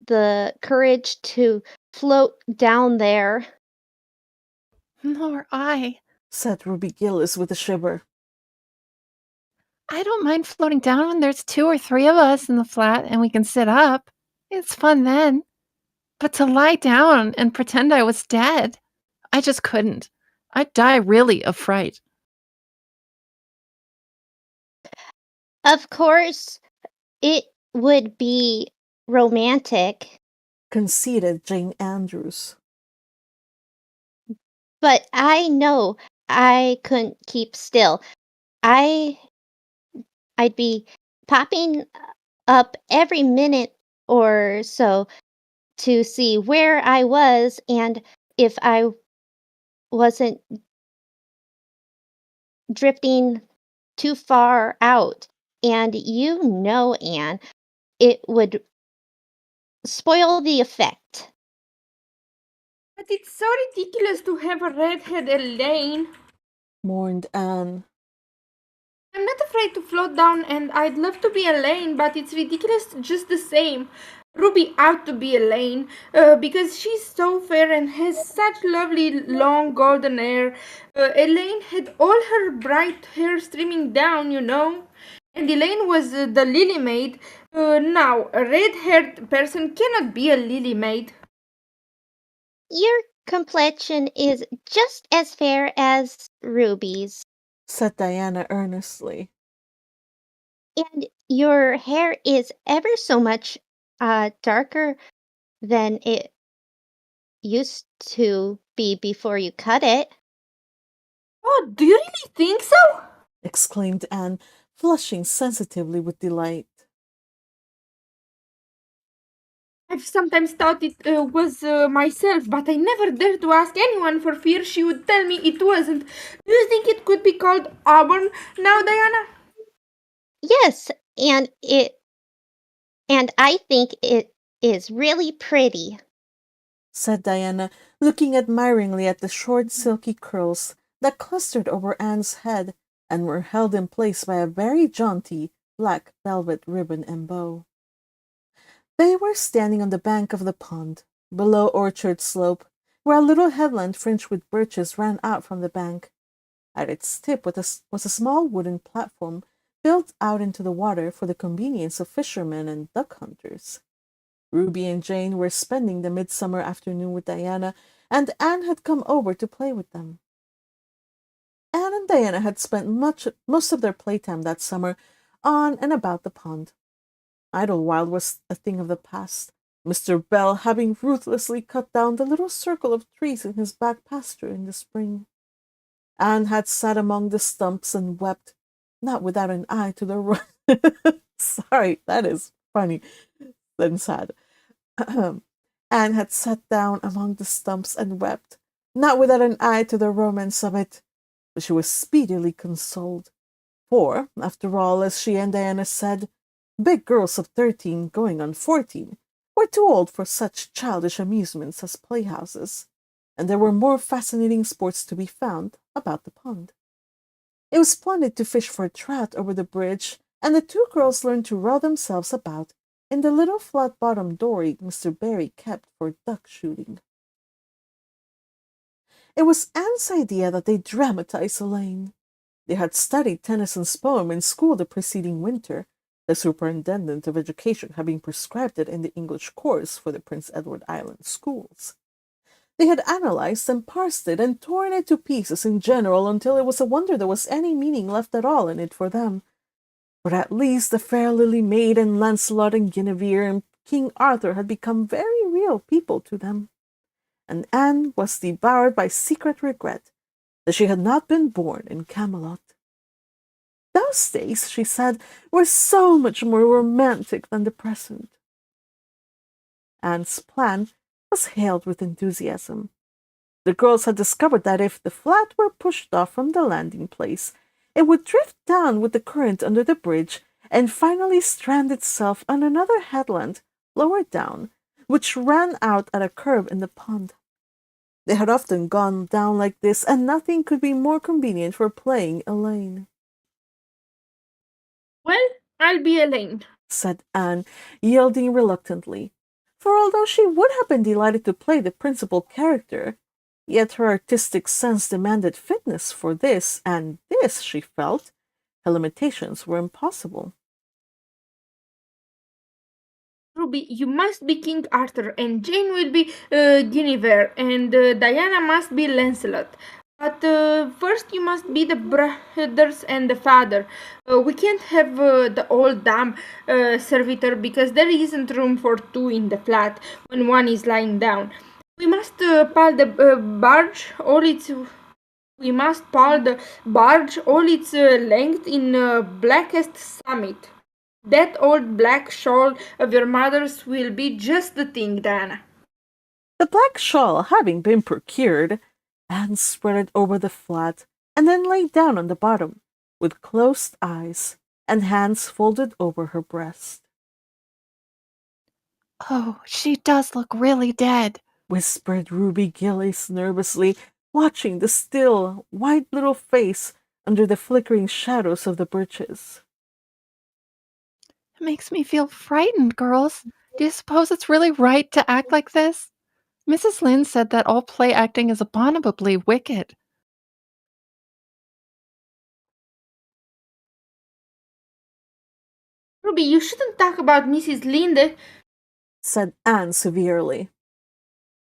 the courage to float down there. Nor I. said Ruby Gillis with a shiver. I don't mind floating down when there's 2 or 3 of us in the flat and we can sit up. It's fun then. But to lie down and pretend I was dead, I just couldn't. I'd die really of fright. Of course, it would be romantic, Conceded Jane Andrews. but I know I couldn't keep still. I'd be popping up every minute or so to see where I was and if I wasn't drifting too far out. And you know, Anne, it would spoil the effect. But it's so ridiculous to have a redhead Elaine. Mourned Anne. I'm not afraid to float down and I'd love to be Elaine, but it's ridiculous just the same. Ruby ought to be Elaine, because she's so fair and has such lovely long golden hair. Elaine had all her bright hair streaming down, you know. And Elaine was the lily maid. Now, a red-haired person cannot be a lily maid. Your complexion is just as fair as Ruby's, said Diana earnestly. and your hair is ever so much darker than it used to be before you cut it. Oh, do you really think so? Exclaimed Anne, flushing sensitively with delight. I've sometimes thought it was myself, but I never dared to ask anyone for fear she would tell me it wasn't. Do you think it could be called auburn now, Diana? Yes, and I think it is really pretty, said Diana, looking admiringly at the short silky curls that clustered over Anne's head and were held in place by a very jaunty black velvet ribbon and bow. They were standing on the bank of the pond, below Orchard Slope, where a little headland fringed with birches ran out from the bank. At its tip was a small wooden platform built out into the water for the convenience of fishermen and duck hunters. Ruby and Jane were spending the midsummer afternoon with Diana, and Anne had come over to play with them. Anne and Diana had spent most of their playtime that summer on and about the pond. Idlewild was a thing of the past, Mr. Bell having ruthlessly cut down the little circle of trees in his back pasture in the spring. Anne had sat among the stumps and wept, not without an eye to the Sorry, that is funny then sad. Anne had sat down among the stumps and wept, not without an eye to the romance of it, but she was speedily consoled. For, after all, as she and Diana said, big girls of 13 going on 14 were too old for such childish amusements as playhouses, and there were more fascinating sports to be found about the pond. It was splendid to fish for trout over the bridge, and the two girls learned to row themselves about in the little flat-bottomed dory Mr. Barry kept for duck shooting. It was Anne's idea that they dramatize Elaine. They had studied Tennyson's poem in school the preceding winter, the superintendent of education having prescribed it in the English course for the Prince Edward Island schools. They had analyzed and parsed it and torn it to pieces in general until it was a wonder there was any meaning left at all in it for them. But at least the fair Lily Maid and Lancelot and Guinevere and King Arthur had become very real people to them. And Anne was devoured by secret regret that she had not been born in Camelot. Those days, she said, were so much more romantic than the present. Anne's plan was hailed with enthusiasm. The girls had discovered that if the flat were pushed off from the landing place, it would drift down with the current under the bridge and finally strand itself on another headland lower down, which ran out at a curve in the pond. They had often gone down like this, and nothing could be more convenient for playing Elaine. Well, I'll be Elaine, said Anne, yielding reluctantly. For although she would have been delighted to play the principal character, yet her artistic sense demanded fitness for this, and this, she felt, her limitations were impossible. Ruby, you must be King Arthur, and Jane will be Guinevere, and Diana must be Lancelot. But first, you must be the brothers and the father. We can't have the old dame servitor because there isn't room for two in the flat when one is lying down. We must pile the barge all its. We must pile the barge all its length in blackest summit. That old black shawl of your mother's will be just the thing, Diana. The black shawl having been procured, Anne spread it over the flat, and then lay down on the bottom, with closed eyes and hands folded over her breast. Oh, she does look really dead, whispered Ruby Gillis nervously, watching the still, white little face under the flickering shadows of the birches. It makes me feel frightened, girls. Do you suppose it's really right to act like this? Mrs. Lynde said that all play acting is abominably wicked. Ruby, you shouldn't talk about Mrs. Lynde, said Anne severely.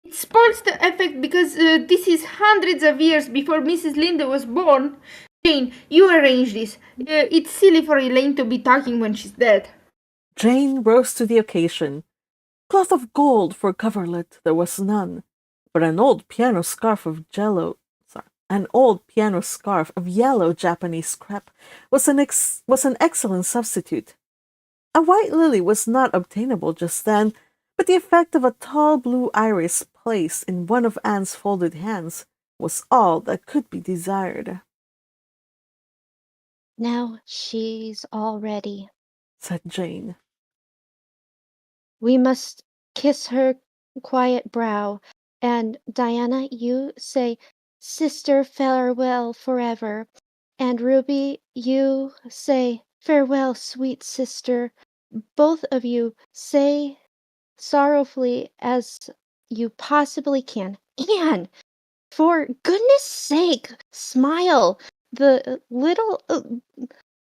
It spoils the effect because this is hundreds of years before Mrs. Lynde was born. Jane, you arrange this. It's silly for Elaine to be talking when she's dead. Jane rose to the occasion. Cloth of gold for coverlet there was none, but an old piano scarf of yellow Japanese crepe was an excellent substitute. A white lily was not obtainable just then, but the effect of a tall blue iris placed in one of Anne's folded hands was all that could be desired. Now she's all ready, said Jane. We must kiss her quiet brow, and Diana, you say, Sister, farewell forever, and Ruby, you say, Farewell, sweet sister. Both of you say sorrowfully as you possibly can. Anne, for goodness sake, smile. The little,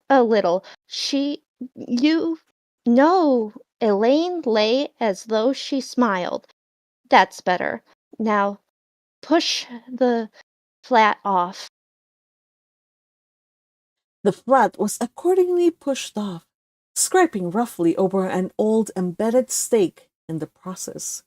a little, you know, Elaine lay as though she smiled. That's better. Now, push the flat off. The flat was accordingly pushed off, scraping roughly over an old embedded stake in the process.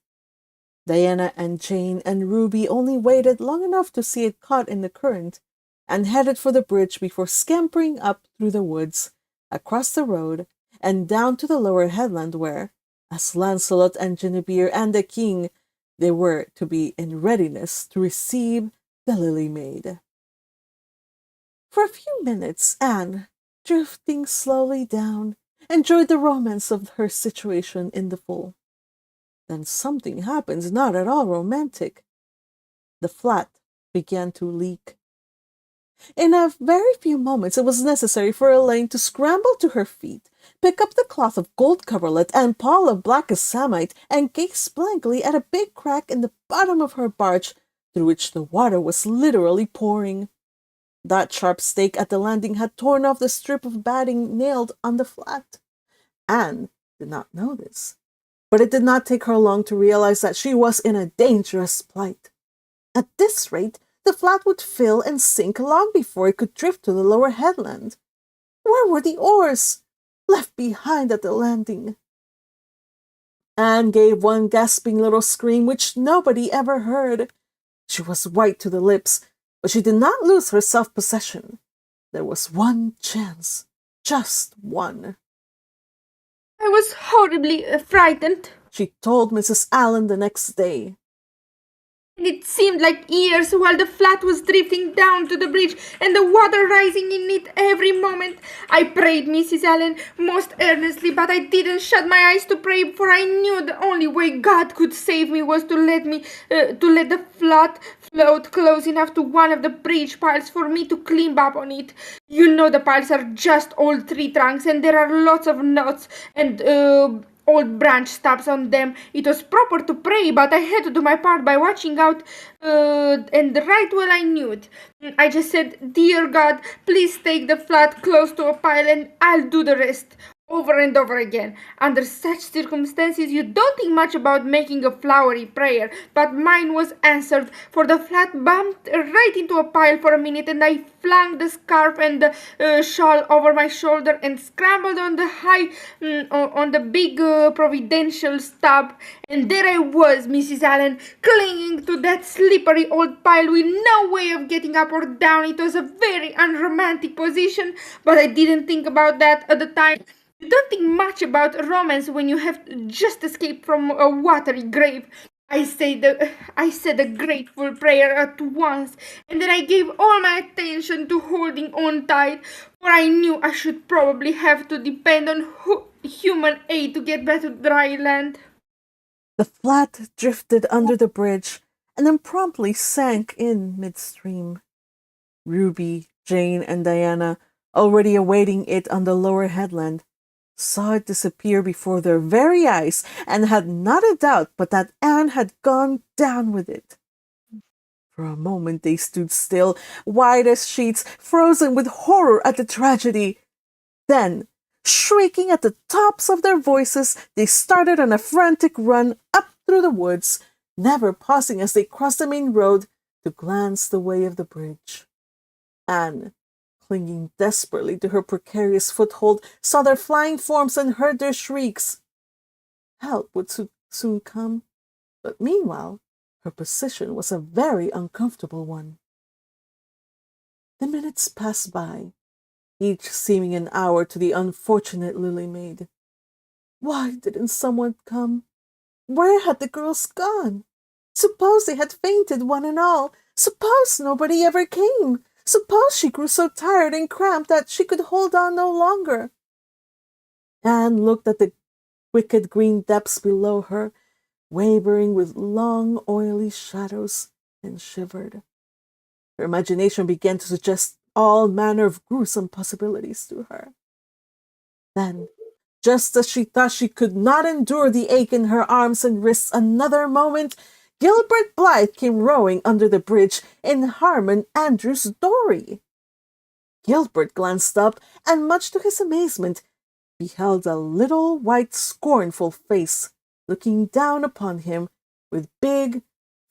Diana and Jane and Ruby only waited long enough to see it caught in the current, and headed for the bridge before scampering up through the woods, across the road, and down to the lower headland where, as Lancelot and Guinevere and the king, they were to be in readiness to receive the Lily Maid. For a few minutes, Anne, drifting slowly down, enjoyed the romance of her situation in the full. Then something happens not at all romantic. The flat began to leak. In a very few moments it was necessary for Elaine to scramble to her feet, pick up the cloth of gold coverlet and pall of blackest samite, and gaze blankly at a big crack in the bottom of her barge, through which the water was literally pouring. That sharp stake at the landing had torn off the strip of batting nailed on the flat. Anne did not know this, but it did not take her long to realize that she was in a dangerous plight. At this rate, the flat would fill and sink long before it could drift to the lower headland. Where were the oars? Left behind at the landing. Anne gave one gasping little scream which nobody ever heard. She was white to the lips, but she did not lose her self-possession. There was one chance, just one. I was horribly frightened, she told Mrs. Allen the next day. It seemed like years while the flat was drifting down to the bridge and the water rising in it every moment. I prayed, Mrs. Allen, most earnestly, but I didn't shut my eyes to pray, for I knew the only way God could save me was to let the flat float close enough to one of the bridge piles for me to climb up on it. You know the piles are just old tree trunks, and there are lots of knots and old branch stubs on them. It was proper to pray, but I had to do my part by watching out, and right well I knew it. I just said, "Dear God, please take the flat close to a pile and I'll do the rest." Over and over again. Under such circumstances, you don't think much about making a flowery prayer, but mine was answered, for the flat bumped right into a pile for a minute, and I flung the scarf and the shawl over my shoulder and scrambled on the big providential stub, and there I was, Mrs. Allen, clinging to that slippery old pile with no way of getting up or down. It was a very unromantic position, but I didn't think about that at the time. You don't think much about romance when you have just escaped from a watery grave. I said a grateful prayer at once, and then I gave all my attention to holding on tight, for I knew I should probably have to depend on human aid to get back to dry land. The flat drifted under the bridge and then promptly sank in midstream. Ruby, Jane, and Diana, already awaiting it on the lower headland, saw it disappear before their very eyes and had not a doubt but that Anne had gone down with it. For a moment they stood still, white as sheets, frozen with horror at the tragedy. Then, shrieking at the tops of their voices, they started on a frantic run up through the woods, never pausing as they crossed the main road to glance the way of the bridge. Anne, clinging desperately to her precarious foothold, saw their flying forms and heard their shrieks. Help would soon come, but meanwhile her position was a very uncomfortable one. The minutes passed by, each seeming an hour to the unfortunate Lily Maid. Why didn't someone come? Where had the girls gone? Suppose they had fainted, one and all. Suppose nobody ever came. Suppose she grew so tired and cramped that she could hold on no longer. Anne looked at the wicked green depths below her, wavering with long, oily shadows, and shivered. Her imagination began to suggest all manner of gruesome possibilities to her. Then, just as she thought she could not endure the ache in her arms and wrists another moment, Gilbert Blythe came rowing under the bridge in Harmon Andrew's dory. Gilbert glanced up, and much to his amazement, beheld a little white scornful face looking down upon him with big,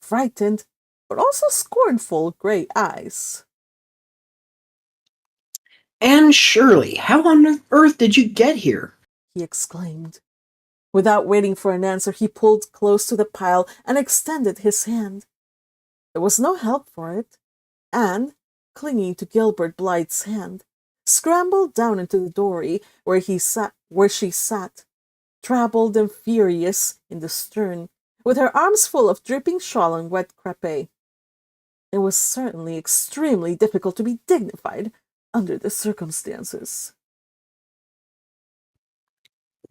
frightened, but also scornful gray eyes. Anne Shirley, how on earth did you get here? He exclaimed. Without waiting for an answer, he pulled close to the pile and extended his hand. There was no help for it. Anne, clinging to Gilbert Blythe's hand, scrambled down into the dory where she sat, troubled and furious in the stern, with her arms full of dripping shawl and wet crêpe. It was certainly extremely difficult to be dignified under the circumstances.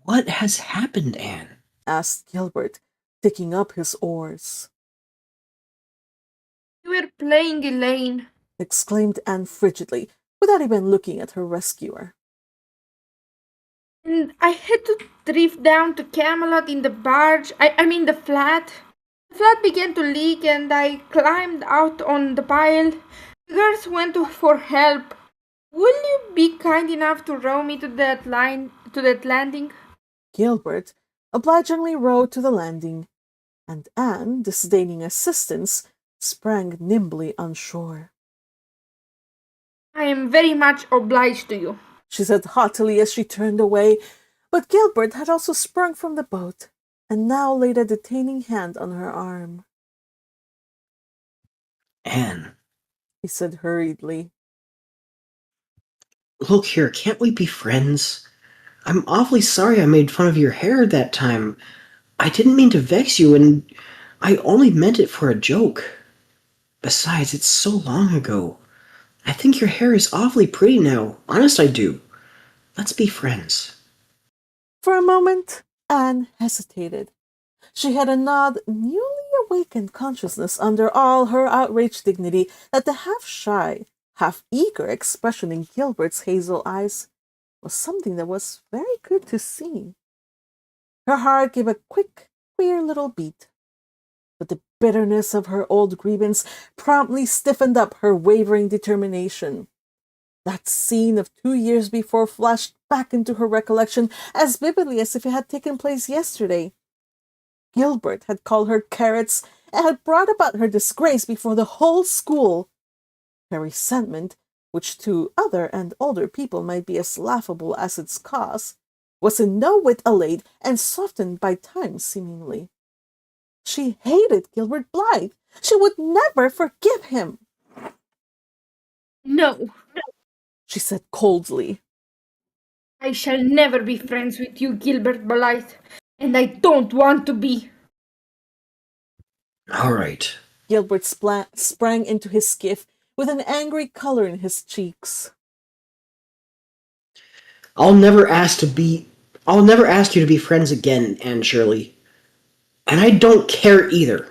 What has happened, Anne? Asked Gilbert, picking up his oars. "You were playing, Elaine," exclaimed Anne frigidly, without even looking at her rescuer. "and I had to drift down to Camelot in the barge. I mean the flat. The flat began to leak, and I climbed out on the pile. The girls went for help. Will you be kind enough to row me to that landing?" Gilbert obligingly rowed to the landing, and Anne, disdaining assistance, sprang nimbly on shore. "I am very much obliged to you," she said haughtily as she turned away, but Gilbert had also sprung from the boat, and now laid a detaining hand on her arm. Anne, he said hurriedly. Look here, can't we be friends? I'm awfully sorry I made fun of your hair that time. I didn't mean to vex you, and I only meant it for a joke. Besides, it's so long ago. I think your hair is awfully pretty now. Honest, I do. Let's be friends. For a moment, Anne hesitated. She had an odd, newly awakened consciousness under all her outraged dignity that the half-shy, half-eager expression in Gilbert's hazel eyes was something that was very good to see. Her heart gave a quick, queer little beat. But the bitterness of her old grievance promptly stiffened up her wavering determination. That scene of 2 years before flashed back into her recollection as vividly as if it had taken place yesterday. Gilbert had called her carrots and had brought about her disgrace before the whole school. Her resentment, which to other and older people might be as laughable as its cause, was in no whit allayed and softened by time seemingly. She hated Gilbert Blythe. She would never forgive him. No, She said coldly. I shall never be friends with you, Gilbert Blythe, and I don't want to be. All right. Gilbert sprang into his skiff with an angry color in his cheeks. I'll never ask you to be friends again, Anne Shirley. And I don't care either.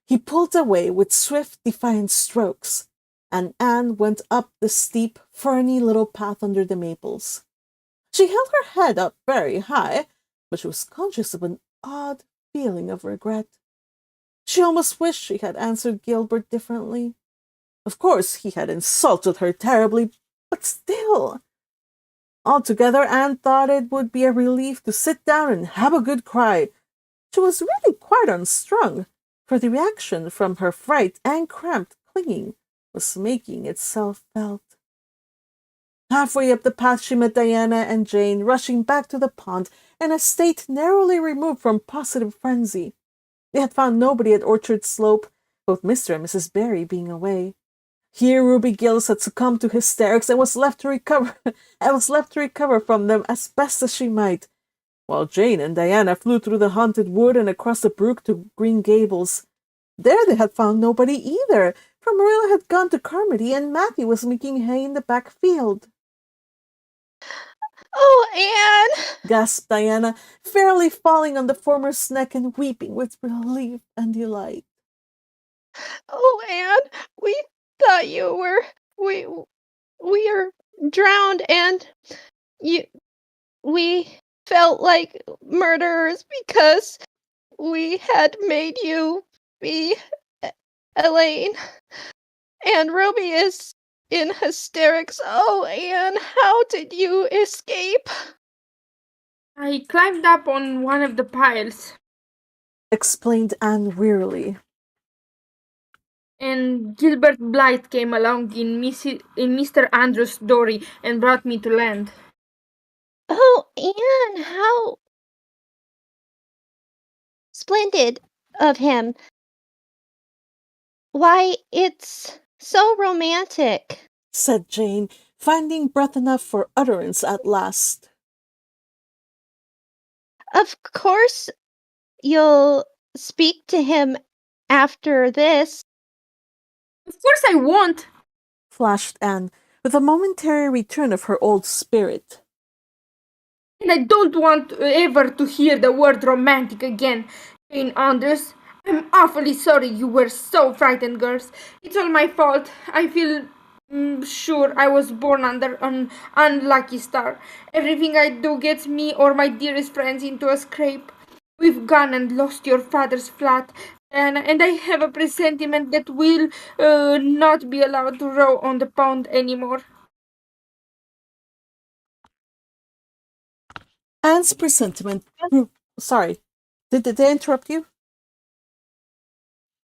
He pulled away with swift, defiant strokes, and Anne went up the steep, ferny little path under the maples. She held her head up very high, but she was conscious of an odd feeling of regret. She almost wished she had answered Gilbert differently. Of course, he had insulted her terribly, but still. Altogether, Anne thought it would be a relief to sit down and have a good cry. She was really quite unstrung, for the reaction from her fright and cramped clinging was making itself felt. Halfway up the path she met Diana and Jane rushing back to the pond in a state narrowly removed from positive frenzy. They had found nobody at Orchard Slope, both Mr. and Mrs. Barry being away. Here Ruby Gills had succumbed to hysterics and was left to recover from them as best as she might, while Jane and Diana flew through the haunted wood and across the brook to Green Gables. There they had found nobody either, for Marilla had gone to Carmody and Matthew was making hay in the back field. Oh, Anne! Gasped Diana, fairly falling on the former's neck and weeping with relief and delight. Oh, Anne, we thought you were we are drowned and we felt like murderers because we had made you be Elaine. And Ruby is in hysterics. Oh, Anne, how did you escape? I climbed up on one of the piles, Explained Anne wearily. and Gilbert Blythe came along in Mr. Andrews' dory and brought me to land. Oh, Anne, how splendid of him. Why, it's so romantic, said Jane, finding breath enough for utterance at last. Of course, you'll speak to him after this. Of course I won't, flashed Anne, with a momentary return of her old spirit. and I don't want ever to hear the word romantic again. Jane Andrews, I'm awfully sorry you were so frightened, girls. It's all my fault. I feel sure I was born under an unlucky star. Everything I do gets me or my dearest friends into a scrape. We've gone and lost your father's flat, and I have a presentiment that we'll not be allowed to row on the pond anymore. Anne's presentiment. Sorry, did they interrupt you?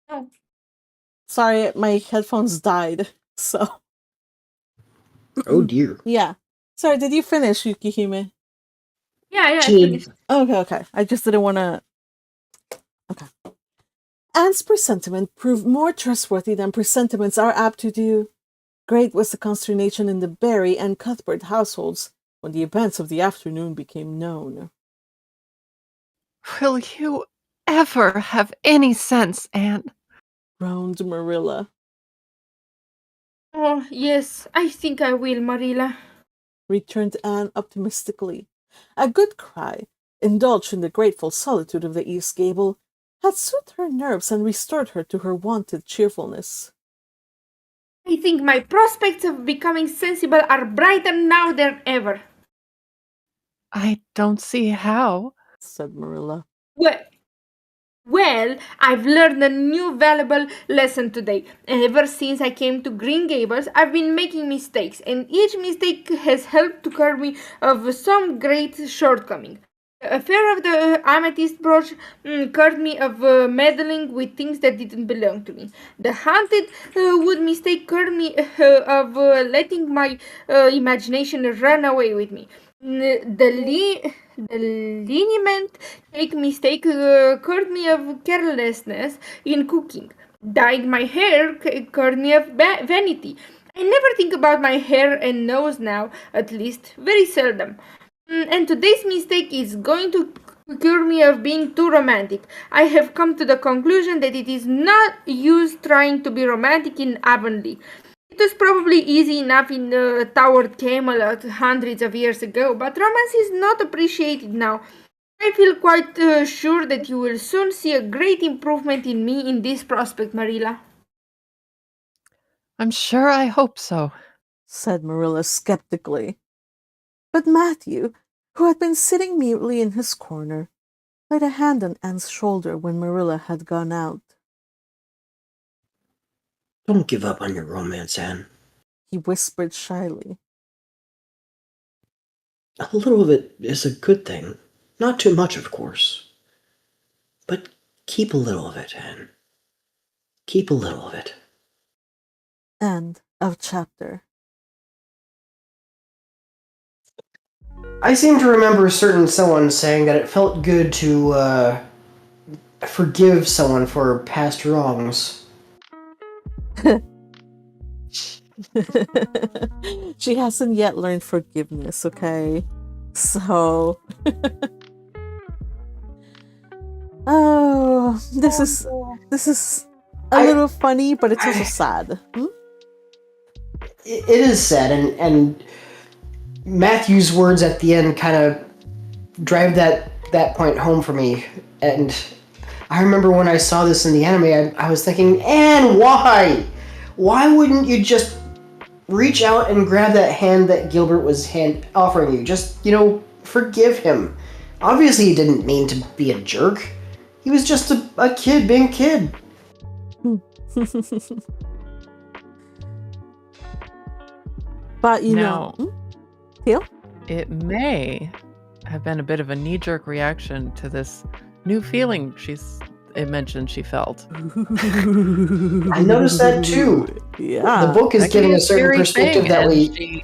No. Sorry, my headphones died. So. Oh dear. Yeah. Sorry, did you finish, Yukihime? Yeah, I She- finished. Okay. I just didn't want to. Okay. Anne's presentiment proved more trustworthy than presentiments are apt to do. Great was the consternation in the Barry and Cuthbert households when the events of the afternoon became known. Will you ever have any sense, Anne? groaned Marilla. Oh, yes, I think I will, Marilla. Returned Anne optimistically. A good cry, indulged in the grateful solitude of the east gable, had soothed her nerves and restored her to her wonted cheerfulness. I think my prospects of becoming sensible are brighter now than ever. I don't see how. Said Marilla. Well, I've learned a new valuable lesson today. Ever since I came to Green Gables, I've been making mistakes, and each mistake has helped to cure me of some great shortcoming. The affair of the amethyst brooch cured me of meddling with things that didn't belong to me. The haunted wood mistake cured me of letting my imagination run away with me. The liniment cake mistake cured me of carelessness in cooking. Dyeing my hair cured me of vanity. I never think about my hair and nose now, at least, very seldom. And today's mistake is going to cure me of being too romantic. I have come to the conclusion that it is not use trying to be romantic in Avonlea. It was probably easy enough in Tower Camelot hundreds of years ago, but romance is not appreciated now. I feel quite sure that you will soon see a great improvement in me in this prospect, Marilla. I'm sure I hope so, said Marilla skeptically. But Matthew, who had been sitting mutely in his corner, laid a hand on Anne's shoulder when Marilla had gone out. Don't give up on your romance, Anne. He whispered shyly. A little of it is a good thing. Not too much, of course. But keep a little of it, Anne. Keep a little of it. End of chapter. I seem to remember someone saying that it felt good to forgive someone for past wrongs. She hasn't yet learned forgiveness, okay? So... oh, this is a little funny, but it's also sad. It is sad, and Matthew's words at the end kind of drive that point home for me. And I remember when I saw this in the anime, I was thinking, Anne, why? Why wouldn't you just reach out and grab that hand that Gilbert was offering you? Just, forgive him. Obviously, he didn't mean to be a jerk. He was just a kid being a kid. But, know... Teal? It may have been a bit of a knee-jerk reaction to this new feeling it mentioned she felt. I noticed that too. Yeah. The book is giving a certain perspective that we...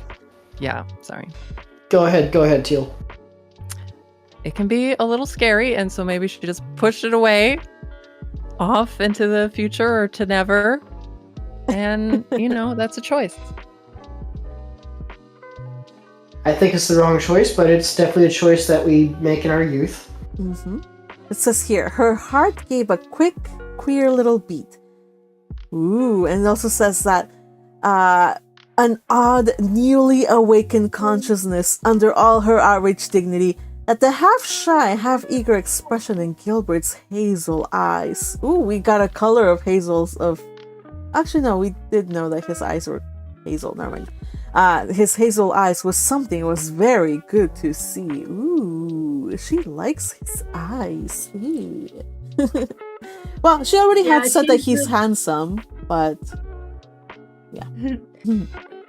Yeah, sorry. Go ahead, Teal. It can be a little scary, and so maybe she just pushed it away off into the future or to never. And, that's a choice. I think it's the wrong choice, but it's definitely a choice that we make in our youth. Mm-hmm. It says here, her heart gave a quick, queer little beat. Ooh, and it also says that an odd, newly awakened consciousness under all her outraged dignity at the half-shy, half-eager expression in Gilbert's hazel eyes. Ooh, we got a color of hazels of... Actually, no, we did know that his eyes were hazel. Never mind. His hazel eyes was something it was very good to see. Ooh, she likes his eyes. Well, she already had said that he's handsome, but yeah.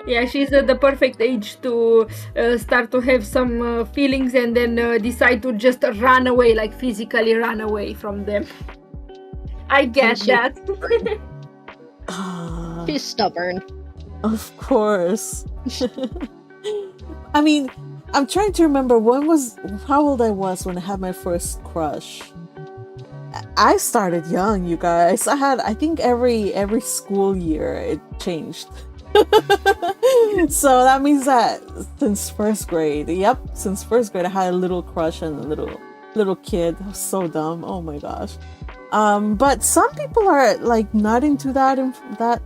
Yeah, she's at the perfect age to start to have some feelings and then decide to just run away, like physically run away from them. I get that. She's stubborn. Of course. I mean, I'm trying to remember how old I was when I had my first crush. I started young, you guys. I think every school year it changed. So that means that since first grade, I had a little crush on a little little kid. I was so dumb. Oh my gosh. But some people are like not into that and that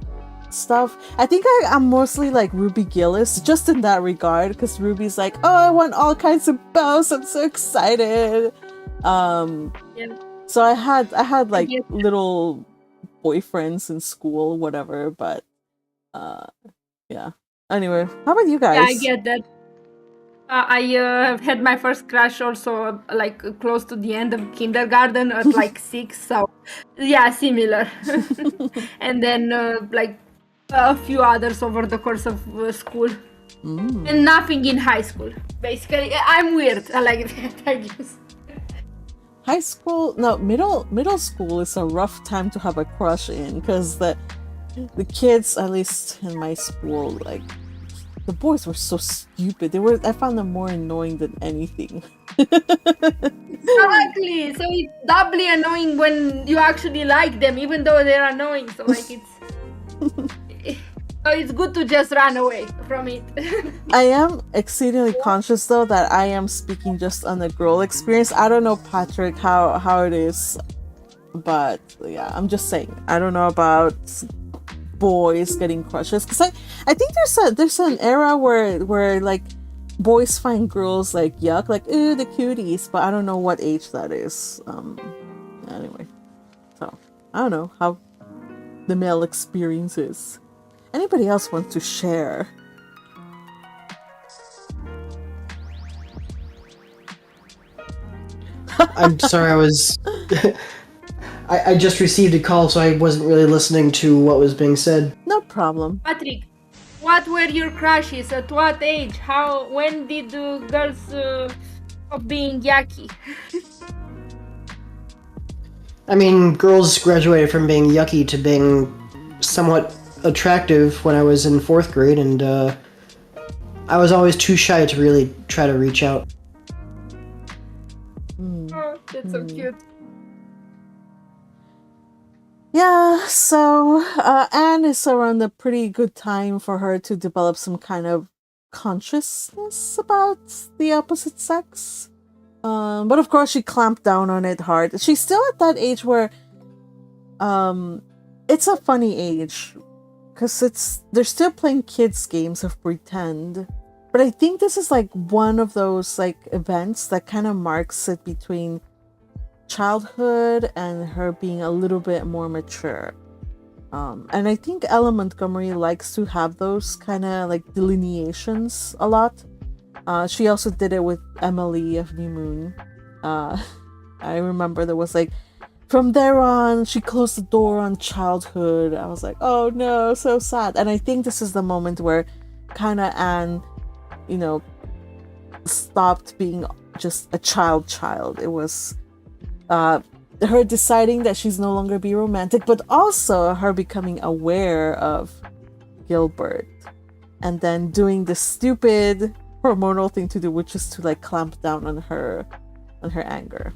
stuff. I think I'm mostly like Ruby Gillis, just in that regard, because Ruby's like, oh, I want all kinds of bows. I'm so excited. Yeah. So I had like get that. little boyfriends in school, whatever. But yeah. Anyway, how about you Yeah, I guys? get that. I had my first crush also like close to the end of kindergarten at like 6, so yeah, similar. And then like a few others over the course of school, and nothing in high school. Basically, I'm weird. I like that, I guess. High school, no, middle school is a rough time to have a crush in, because the kids, at least in my school, like the boys were so stupid. I found them more annoying than anything. Exactly. So it's doubly annoying when you actually like them, even though they're annoying. So like so it's good to just run away from it. I am exceedingly conscious though that I am speaking just on the girl experience. I don't know, Patrick, how it is, but yeah, I'm just saying. I don't know about boys getting crushes, because I think there's an era where like boys find girls like yuck, like ooh, the cuties, but I don't know what age that is. Anyway, so I don't know how the male experience is. Anybody else want to share? I'm sorry, I was. I just received a call, so I wasn't really listening to what was being said. No problem. Patrick, what were your crushes? At what age? When did girls stop being yucky? I mean, girls graduated from being yucky to being somewhat attractive when I was in 4th grade, and I was always too shy to really try to reach out. Oh, that's so cute. Yeah, so Anne is around a pretty good time for her to develop some kind of consciousness about the opposite sex. But of course she clamped down on it hard. She's still at that age where it's a funny age, because they're still playing kids games of pretend. But I think this is like one of those like events that kind of marks it between childhood and her being a little bit more mature. And I think Ella Montgomery likes to have those kind of like delineations a lot. She also did it with Emily of New Moon. I remember there was like, from there on, she closed the door on childhood. I was like, oh no, so sad. And I think this is the moment where kind of Anne, stopped being just a child. It was her deciding that she's no longer be romantic, but also her becoming aware of Gilbert, and then doing the stupid hormonal thing to do, which is to like clamp down on her anger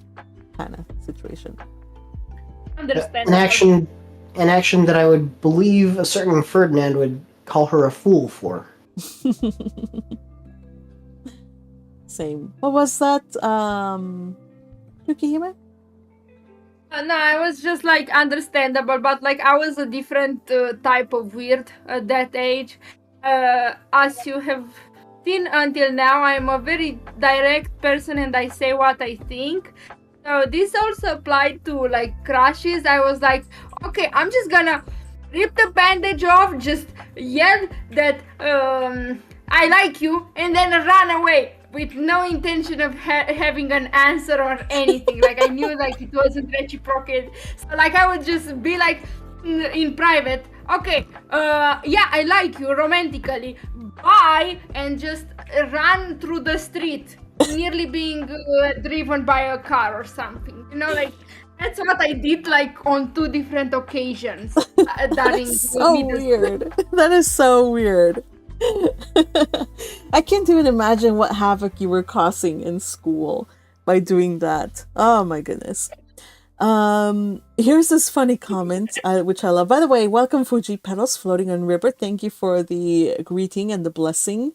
kind of situation. Understandable. An action that I would believe a certain Ferdinand would call her a fool for. Same. What was that? Yukihime? No, I was just like understandable, but like I was a different type of weird at that age. As you have seen until now, I'm a very direct person and I say what I think. So this also applied to like crushes. I was like, okay, I'm just gonna rip the bandage off, just yell that I like you, and then run away with no intention of having an answer or anything. Like I knew like it wasn't reciprocated. So like I would just be like in private, okay, yeah, I like you romantically, bye, and just run through the street, nearly being driven by a car or something. Like that's what I did like on 2 different occasions during That's so weird. That is so weird. I can't even imagine what havoc you were causing in school by doing that. Oh my goodness. Here's this funny comment, which I love. By the way, welcome Fuji Petals Floating on River. Thank you for the greeting and the blessing.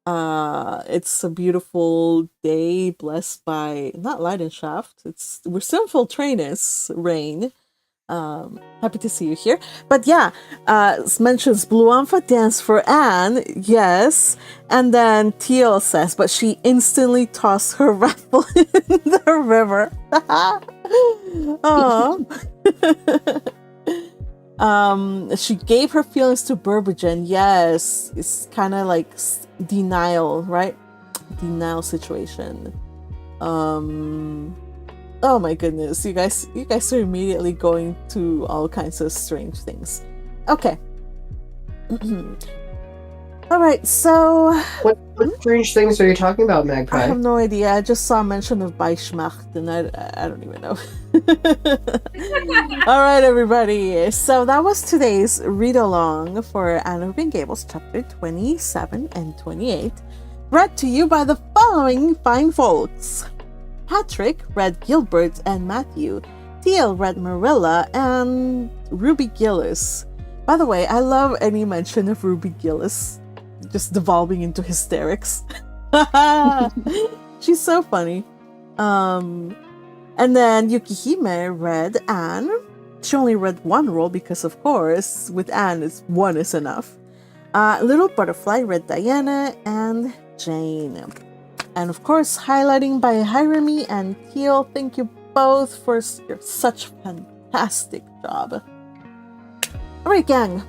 It's a beautiful day blessed by not light and shaft. We're still full trainers, rain. Happy to see you here. But yeah, mentions Blue Ampha dance for Anne, yes. And then Teal says, but she instantly tossed her rifle in the river. Oh. She gave her feelings to Burbage. Yes, it's kind of like denial, right? Denial situation. Oh my goodness, you guys are immediately going to all kinds of strange things. Okay. All right, so What strange things are you talking about, I Magpie? have no idea. I just saw mention of Beischmacht, and I don't even know. All right, everybody. So that was today's read along for Anne of Green Gables, chapter 27 and 28, read to you by the following fine folks. Patrick read Gilbert and Matthew. Teal read Marilla and Ruby Gillis. By the way, I love any mention of Ruby Gillis just devolving into hysterics. She's so funny. And then Yukihime read Anne. She only read one role because, of course, with Anne, one is enough. Little Butterfly read Diana and Jane. And of course, highlighting by Hirami and Teal. Thank you both for such fantastic job. Alright, gang.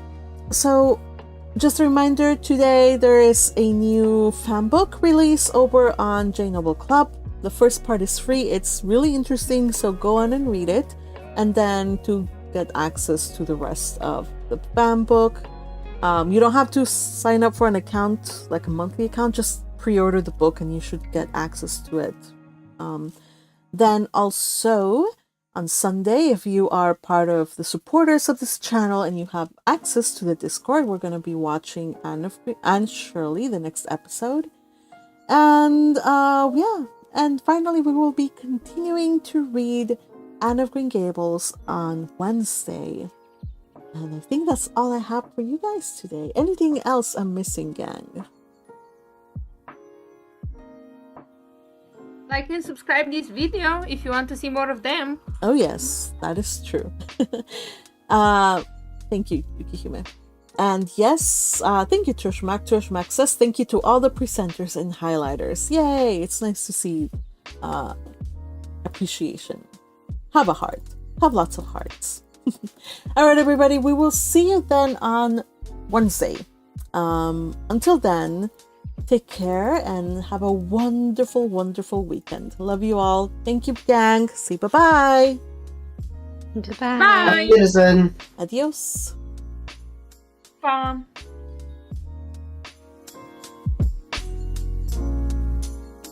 So, just a reminder, today there is a new fan book release over on J Noble Club. The first part is free. It's really interesting, so go on and read it. And then to get access to the rest of the fan book, you don't have to sign up for an account, like a monthly account. Just pre-order the book and you should get access to it. Then also on Sunday, if you are part of the supporters of this channel and you have access to the Discord, we're going to be watching Anne Shirley, the next episode. And yeah, and finally we will be continuing to read Anne of Green Gables on Wednesday. And I think that's all I have for you guys today. Anything else I'm missing, gang? Like and subscribe this video if you want to see more of them. Oh yes, that is true. Thank you, Yukihime. And yes, thank you, Tushmak. Tushmak says thank you to all the presenters and highlighters. Yay! It's nice to see appreciation. Have a heart. Have lots of hearts. Alright, everybody, we will see you then on Wednesday. Until then, take care and have a wonderful, wonderful weekend. Love you all. Thank you, gang. Say bye-bye. Goodbye. Bye. Citizen. Adios. Bye.